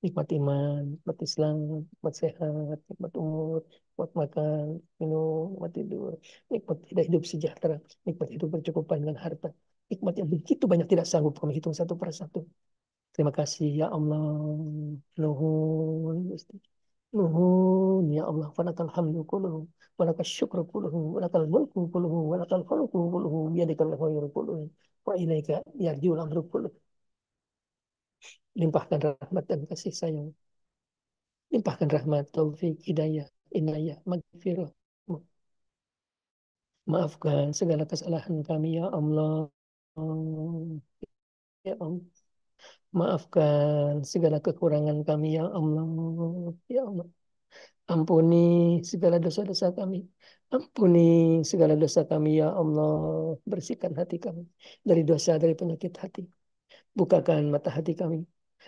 Nikmat iman, nikmat Islam, nikmat sehat, nikmat umur, nikmat makan, minum, nikmat tidur, nikmat tidak hidup sejahtera, nikmat hidup bercukupan dengan harta. Nikmat yang begitu banyak tidak sanggup kami hitung satu persatu. Terima kasih ya Allah. Nuhun, Gusti. Nuhun ya Allah. Walakal hamdu kulluhu, walakal syukru kulluhu, walakal mulku kulluhu, walakal khalqu kulluhu, biyadikal khairu kulluhu, wa ilaika yarji'ul amru kulluhu. Limpahkan rahmat dan kasih sayang. Limpahkan rahmat, taufik, hidayah, inayah, magfirah. Maafkan segala kesalahan kami ya Allah. Ya Allah. Maafkan segala kekurangan kami ya Allah. Ya Allah. Ampuni segala dosa-dosa kami. Ampuni segala dosa kami ya Allah. Bersihkan hati kami dari dosa, dari penyakit hati. Bukakan mata hati kami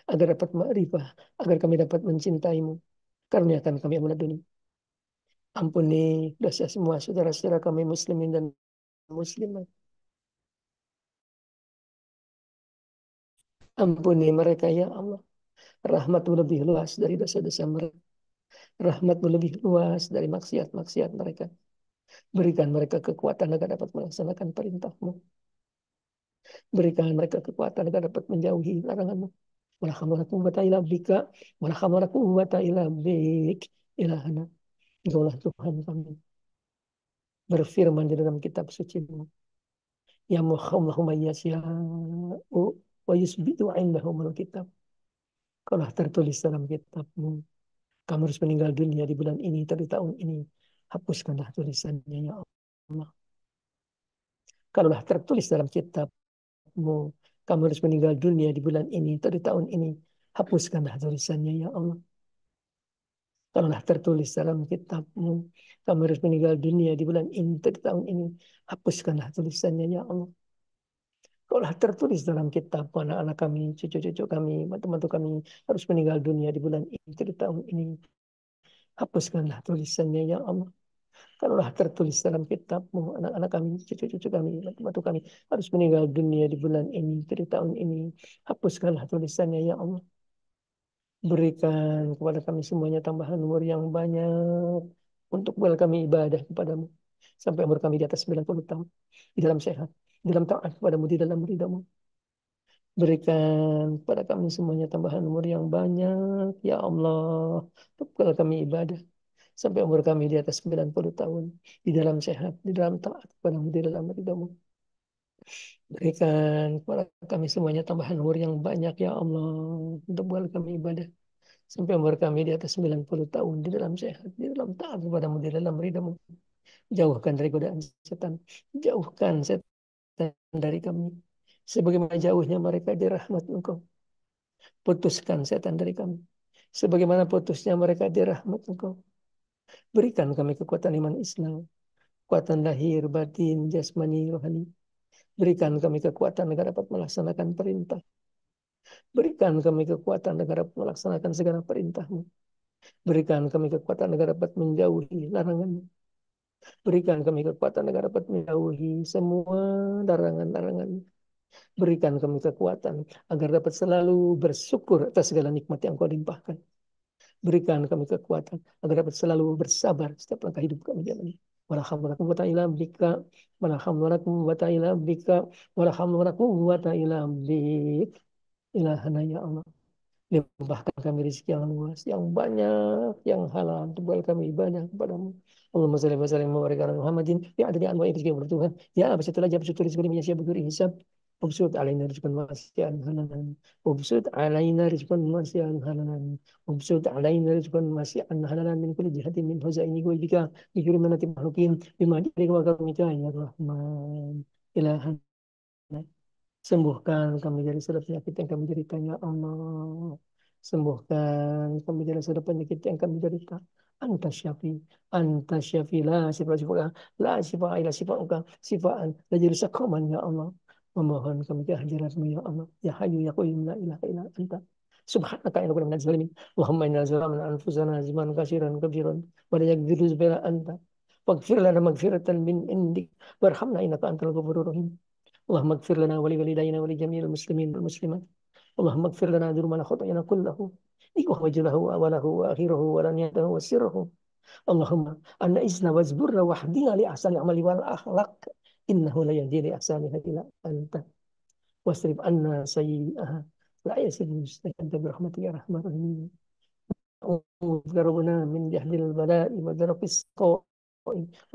agar dapat ma'rifah, agar kami dapat mencintai-Mu. Karuniakan kami amanat dunia. Ampuni dosa semua saudara-saudara kami muslimin dan muslimat. Ampuni mereka ya Allah. Rahmat-Mu lebih luas dari dosa-dosa mereka. Rahmat-Mu lebih luas dari maksiat-maksiat mereka. Berikan mereka kekuatan agar dapat melaksanakan perintah-Mu. Berikan mereka kekuatan agar dapat menjauhi larangan-Mu. Wala haula wala quwwata illa bika. Wala haula wala quwwata illa bik. Ilahana. Engkaulah Tuhan kami. Berfirman di dalam kitab suci-Mu. Ya Muhammad yasya'u wa yusbitu indahumul kitab. Kalau tertulis dalam kitab-Mu, kamu harus meninggal dunia di bulan ini, di tahun ini. Hapuskanlah tulisannya ya Allah. Kalau tertulis dalam kitab-Mu, kamu harus meninggal dunia di bulan ini, di tahun ini. Hapuskanlah tulisannya ya Allah. Kalau tertulis dalam kitab-Mu, kamu harus meninggal dunia di bulan ini, di tahun ini. Hapuskanlah tulisannya ya Allah. Kalau tertulis dalam kitab anak-anak kami, cucu-cucu kami, teman-teman kami harus meninggal dunia di bulan ini, di tahun ini. Hapuskanlah tulisannya ya Allah. Kalaulah tertulis dalam kitabmu, anak-anak kami, cucu-cucu kami, teman-teman kami harus meninggal dunia di bulan ini, di tahun ini. Hapuskanlah tulisannya ya Allah. Berikan kepada kami semuanya tambahan umur yang banyak untuk buat kami ibadah kepadamu. Sampai umur kami di atas 90 tahun. Di dalam sehat, di dalam taat kepadamu, di dalam ridhamu. Berikan kepada kami semuanya tambahan umur yang banyak, ya Allah. Untuk buat kami ibadah. Sampai umur kami di atas 90 tahun. Di dalam sehat, di dalam taat kepadamu, di dalam ridhamu. Berikan kepada kami semuanya tambahan umur yang banyak, ya Allah. Untuk buat kami ibadah sampai umur kami di atas 90 tahun di dalam sehat, di dalam taat kepadamu, di dalam ridhamu. Jauhkan dari godaan setan, jauhkan setan dari kami. Sebagaimana jauhnya mereka di rahmat Engkau, putuskan setan dari kami. Sebagaimana putusnya mereka di rahmat Engkau, berikan kami kekuatan iman Islam, kekuatan lahir, batin, jasmani, rohani. Berikan kami kekuatan agar dapat melaksanakan perintah. Berikan kami kekuatan agar dapat melaksanakan segala perintah-Mu. Berikan kami kekuatan agar dapat menjauhi larangan. Berikan kami kekuatan agar dapat menjauhi semua larangan-larangan. Berikan kami kekuatan agar dapat selalu bersyukur atas segala nikmat yang Kau limpahkan. Berikan kami kekuatan agar dapat selalu bersabar setiap langkah hidup kami di ini. Wala haula wala quwwata illa bika, wala haula wala quwwata illa bika, wala haula wala quwwata illa bik. Ilahana ya Allah. Limpahkan kami rezeki yang luas, yang banyak, yang halal untuk kami ibadah kepadamu. Allahumma salli wa sallim wa barik ala Muhammadin ya adadi anwa'i rizqi wa Tuhan. Ya beserta lagi beserta rizqi min yasya bighairi hisab. Ubsud alaina rizqan wasi'an halalan. Ubsud alaina rizqan wasi'an halalan. Ubsud alaina rizqan wasi'an halalan min kulli jihatin min huzaini wa bika bi manati mahlukin bima jari wa karamika ya Rahman. Ilahan. Sembuhkan kami dari segala penyakit yang kami derita, ya Allah. Sembuhkan kami dari segala penyakit yang kami derita. Anta syafi, la syifa syifa, la syifa ila syifauka, syifaan, la jadi sakoman, ya Allah. Memohon kami kehadiratmu, ya Allah. Ya Hayyu, ya Qayyum, la ilaha illa anta. Subhanaka inna kunna minaz zalimin. Allahumma inna zalamna anfusana zaman kasiran kabiran. Wa la yaghfiru dzunub anta. Faghfir lana maghfiratan min indik. Warhamna innaka antal ghafurur rahim. اللهم اغفر لنا ولوالدينا ولجميع المسلمين والمسلمات. اللهم اغفر لنا ذنوبنا خطايانا كله وجله أوله وآخره ولنيته وسره. اللهم أن إسنا واجبرنا واهدنا لأحسن العمل والأخلاق إنه لا يهدي لأحسنها إلا أنت واصرف عنا سيئها لا يسر المستجد برحمتك يا رحمن الرحيم. أعوذ ربنا من جهل البلاء ودرك السقاء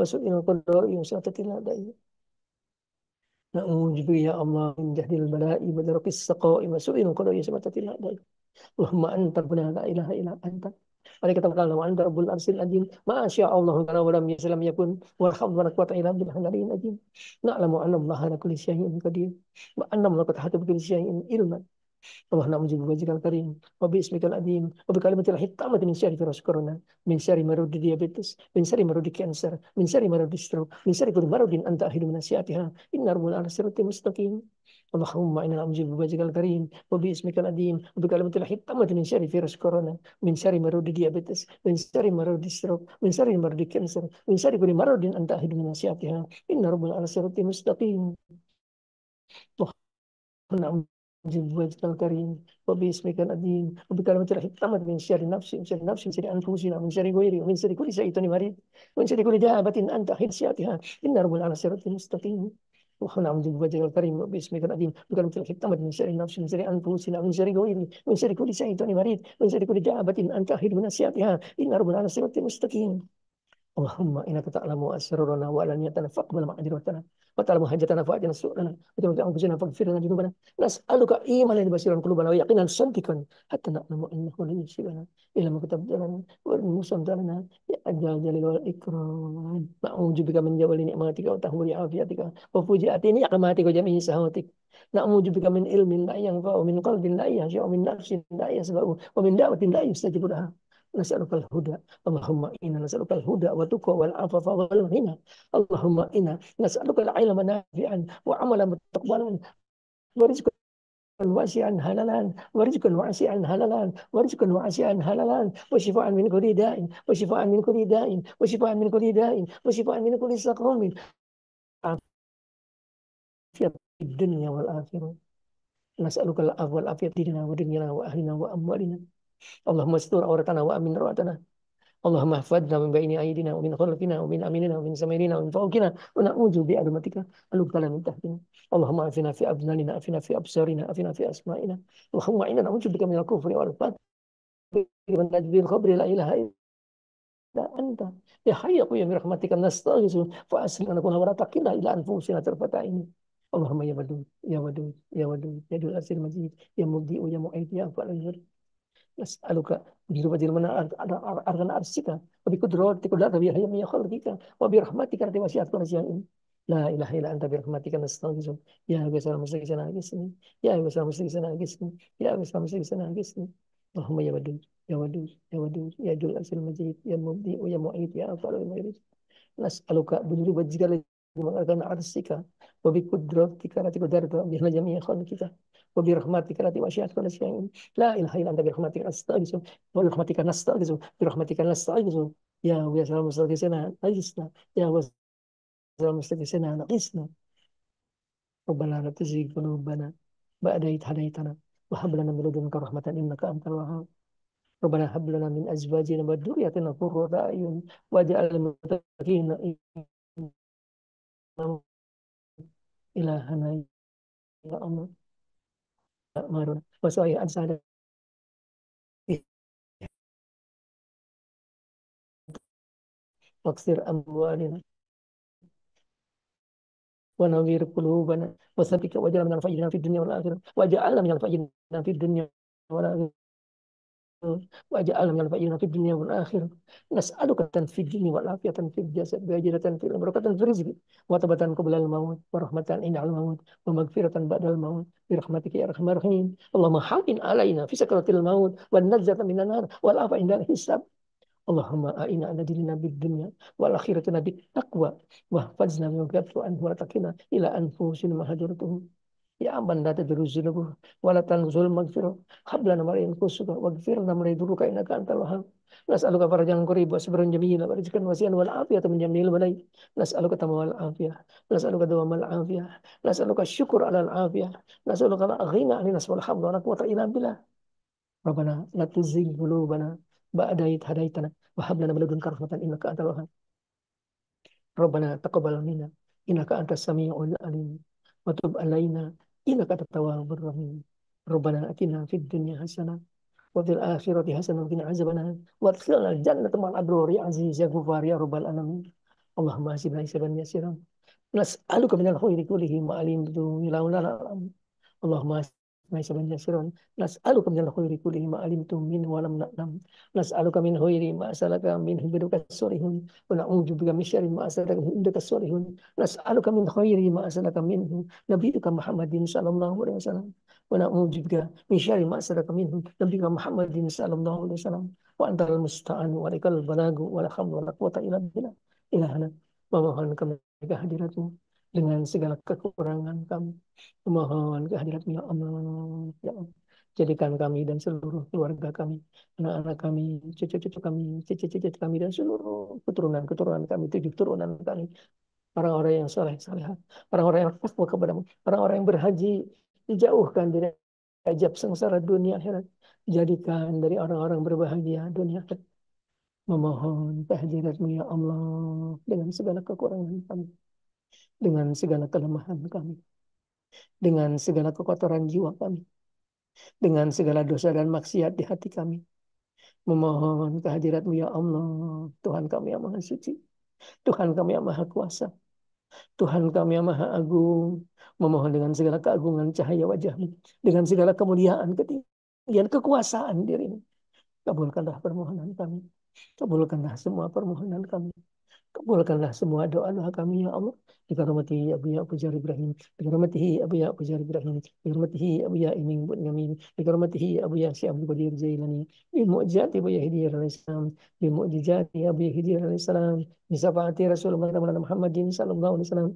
وسوء القضاء وسوء الأداء. نعوذ بك يا الله من جهل البلاء ودرك السقاء وسوء القضاء وسوء الأداء. اللهم أنت ربنا لا إله إلا أنت عليك توكلنا وأنت رب العرش العظيم ما شاء الله كان ولم يشأ لم يكن ولا حول ولا قوة إلا بالله العلي العظيم. نعلم أن الله على كل شيء قدير وأن الله قد أحاط بكل شيء علما. اللهم نعوذ بوجهك الكريم وباسمك العظيم وبكلمة الحكمة من شر فيروس كورونا من شر مرض الديابيتس من شر مرض الكانسر من شر مرض الستروك من شر كل مرض أنت أهل من أشيائها إن ربنا على صراط مستقيم. اللهم إنا نعوذ بوجهك الكريم وباسمك العظيم وبكلمة الحكمة من شر فيروس كورونا من شر مرض الديابيتس من شر مرض الستروك من شر مرض الكانسر من شر كل مرض أنت أهل من أشيائها إن ربنا على صراط مستقيم. نعم بوجهك الكريم وباسمك العظيم وبكلمة الحكمة من شر نفسي من شر نفسي من شر أنفسنا من شر غيري ومن شر كل شيطان مريض ومن شر كل دابة أنت خلسياتها إن ربنا على صراط مستقيم. ونعم بوجهك الكريم وباسمك العظيم بكلمة الحكمة من شر نفسي من شر أنفسنا من شر غيري ومن شر كل شيطان مريض ومن شر كل دابة أنت من خلسياتها إن ربنا على صراط مستقيم. اللهم إنك تعلم أسرارنا وعلانيتنا فاقبل معذرتنا وتعلم حاجتنا فأجنا سؤلنا وتعلم أنفسنا فاغفر لنا ذنوبنا نسألك إيمانا بصيرا قلوبنا ويقينا صدقا حتى نعلم أنه لا يشركنا إلا ما كتبت لنا والمسلم لنا يا الجلال والإكرام. نعوذ بك من جوال نعمتك وتحول عافيتك وفجأة نعمتك وجميع سهوتك. نعوذ بك من علم لا ينفع ومن قلب لا يخشع ومن نفس لا يسمع ومن دعوة لا يستجب لها. نسألك الهدى. اللهم إنا نسألك الهدى والتقى والعفاف والغنى. اللهم إنا نسألك العلم نافعا وعملا متقبلا ورزقا واسعا حلالا ورزقا واسعا حلالا ورزقا واسعا حلالا وشفاء من كل داء وشفاء من كل داء وشفاء من كل داء وشفاء من كل سقم عافية في الدنيا والآخرة نسألك العفو والعافية في ديننا ودنيانا وأهلنا وأموالنا اللهم استر عورتنا وأمن روعتنا اللهم احفظنا من بين أيدينا ومن خلفنا ومن أميننا ومن سميرنا ومن فوقنا ونعوذ بعظمتك أن نغتال من تحتنا اللهم أعفنا في أبداننا أعفنا في أبصارنا أعفنا في أسمائنا اللهم إنا نعوذ بك من الكفر والفقر والنجد الخبر لا إله إلا أنت يا حي يا قيوم برحمتك نستغيث فأسلنا نكون ولا تكلنا إلى أنفسنا طرفة عين اللهم يا ودود يا ودود يا ودود يا ذو العرش المجيد يا مبدئ يا معيد يا فعل نسألك بجربة من أرغن أرسك وبقدراتك لا تبي هي من خلقك وبرحمتك التي وسعت كل شيء لا إله إلا أنت برحمتك نستغيث يا بشر المستغيثين أغثني يا بشر المستغيثين أغثني يا بشر المستغيثين أغثني اللهم يا ودود يا ودود يا ودود يا ذو العرش المجيد يا مبدئ يا معيد يا أفعل وما يريد نسألك بجربة التي من أرغن أرسك وبقدراتك التي قدرت بها جميع خلقك وبرحمتك التي وسعت كل شيء لا إله إلا أنت برحمتك نستغيث برحمتك نستغيث برحمتك نستغيث يا ويا مستغيثنا أغثنا يا ويا مستغيثنا أغثنا ربنا لا تزغ قلوبنا بعد إذ هديتنا وهب لنا من لدنك رحمة إنك أنت الوهاب ربنا هب لنا من أزواجنا وذرياتنا قرة أعين واجعلنا للمتقين إماما إلهنا يا الله أمرنا وسائر أنسانا واكثر أموالنا ونوير قلوبنا وثبت وجعلنا من الفائزين في الدنيا والآخرة وجعلنا من الفائزين في الدنيا والآخرة وجعلنا من الفائزين في الدنيا والآخرة نسألك في الدين والعافية في الجسد وأجرة في الأمر وبركة في الرزق وتوبة قبل الموت ورحمة عند الموت ومغفرة بعد الموت برحمتك يا أرحم الراحمين اللهم حقن علينا في سكرة الموت والنجاة من النار والعافية عند الحساب اللهم أعنا على ديننا بالدنيا والآخرة بالتقوى واحفظنا من غفلة عنه ولا تكلنا إلى أنفسنا ما هجرته يا من لا تدر الذنوب ولا تنزل المغفرة هب لنا ما ينقصك واغفر لنا ما يضرك إنك أنت الوهاب نسألك فرجا قريبا وصبرا جميلا ورزقا واسعا والعافية من جميع البلاء نسألك تمام العافية نسألك دوام العافية نسألك الشكر على العافية نسألك الغنى عن الناس والحمد ولا قوة إلا بالله ربنا لا تزغ قلوبنا بعد إذ هديتنا وهب لنا من لدنك رحمة إنك أنت الوهاب ربنا تقبل منا إنك أنت السميع العليم وتب علينا إنك أنت التواب الرحيم ربنا آتنا في الدنيا حسنة وفي الآخرة حسنة وقنا عذاب النار وادخلنا الجنة مع الأبرار يا عزيز يا غفار يا رب العالمين اللهم حسبنا حسابا يسيرا نسألك من الخير كله ما علمته لا نعلم اللهم اسمع سبحان يسيرا نسألك من الخير كله ما علمت منه ولم نعلم نسألك من خير ما سألك منه بدك الصالحون ونعوذ بك من شر ما سألك منه عندك الصالحون نسألك من خير ما سألك منه نبيك محمد صلى الله عليه وسلم ونعوذ بك من شر ما سألك منه نبيك محمد صلى الله عليه وسلم وأنت المستعان ولك البلاغ ولا حول ولا قوة إلا بالله إلهنا memohon kehadiratmu dengan segala kekurangan kami. Memohon kehadiratmu ya Allah. Ya Allah. Jadikan kami dan seluruh keluarga kami, anak-anak kami, cucu-cucu kami, cicit-cicit kami, dan seluruh keturunan-keturunan kami, tujuh turunan kami, orang-orang yang soleh, salehat, orang-orang yang takwa kepadamu, orang-orang yang berhaji, dijauhkan dari ajab sengsara dunia akhirat, jadikan dari orang-orang berbahagia dunia akhirat. Memohon kehadiratmu ya Allah dengan segala kekurangan kami, dengan segala kelemahan kami, dengan segala kekotoran jiwa kami, dengan segala dosa dan maksiat di hati kami. Memohon kehadiratmu ya Allah, Tuhan kami yang maha suci, Tuhan kami yang maha kuasa, Tuhan kami yang maha agung. Memohon dengan segala keagungan cahaya wajahmu, dengan segala kemuliaan, ketinggian, kekuasaan dirimu. Kabulkanlah permohonan kami, kabulkanlah semua permohonan kami. Kabulkanlah semua doa-doa kami ya Allah. Dikaramati Abu Ya Abu Jar Ibrahim. Dikaramati Abu Ya Abu Jar Ibrahim. Dikaramati Abu Ya Iming Bunyamin. Dikaramati Abu Ya Syekh Abdul Qadir Jailani. Bimu'jizati Abu Ya Hidayah alaihissalam. Bimu'jizati Abu Ya Hidayah alaihissalam. Bisafaati Rasulullah Muhammadin sallallahu alaihi wasallam.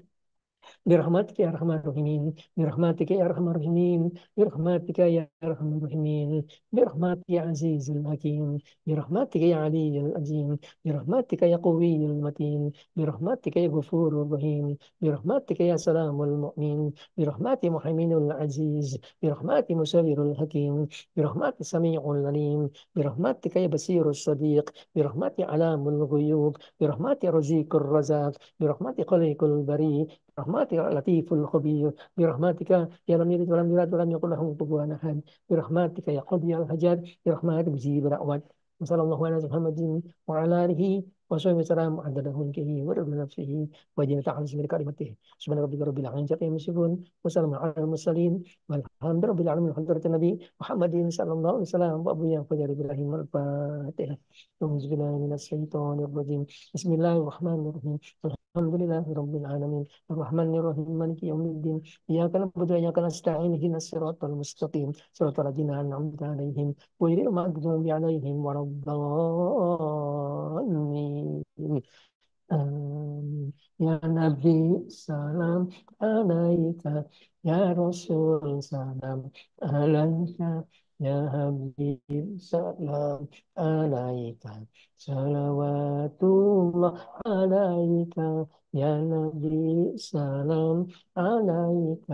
برحمتك يا أرحم الراحمين، برحمتك يا أرحم الراحمين، برحمتك يا أرحم الراحمين، برحمتك يا عزيز الحكيم، برحمتك يا علي العظيم، برحمتك يا قوي المتين، برحمتك يا غفور الرحيم، برحمتك يا سلام المؤمن، برحمتك محيمن العزيز، برحمتك مسير الحكيم، برحمتك سميع العليم، برحمتك يا بصير الصديق، برحمتك علام الغيوب، برحمتك رزيق الرزاق، برحمتك خليق البريء، برحمتك يا لطيف الخبير، برحمتك يا لم يلد ولم يولد ولم يكن له كفوا احد، برحمتك يا قاضي الحاجات، برحمتك مجيب الدعوات. وصلى الله على محمد وعلى اله وصحبه وسلم عدد ملكه ورضا نفسه وجل تعالى اسم كلمته. سبحان ربك رب العزة عما يصفون وسلام على المرسلين والحمد لله رب العالمين. حضرة النبي محمد صلى الله عليه وسلم وابو يا فجر ابراهيم الفاتحة. أعوذ بالله من الشيطان الرجيم. بسم الله الرحمن الرحيم. الحمد لله رب العالمين الرحمن الرحيم مالك يوم الدين إياك نعبد وإياك نستعين اهدنا الصراط المستقيم صراط الذين أنعمت عليهم غير المغضوب عليهم ولا الضالين آمين. يا نبي سلام عليك، يا رسول سلام عليك، يا حبيب سلام عليك، صلوات الله عليك، يا نبي سلام عليك،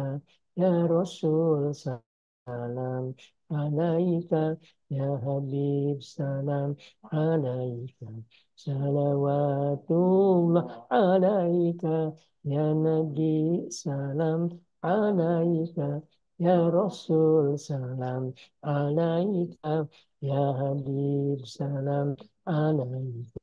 يا رسول سلام عليك، يا حبيب سلام عليك، صلوات الله عليك، يا نبي سلام عليك، يا رسول سلام عليك، يا حبيب سلام عليك،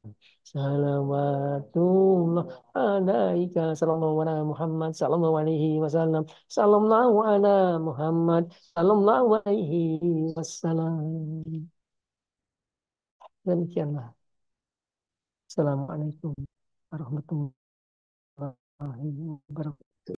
صلوات الله عليك. صلى الله على محمد صلى الله عليه وسلم، صلى الله على محمد صلى الله عليه وسلم. Demikianlah. Assalamualaikum warahmatullahi wabarakatuh.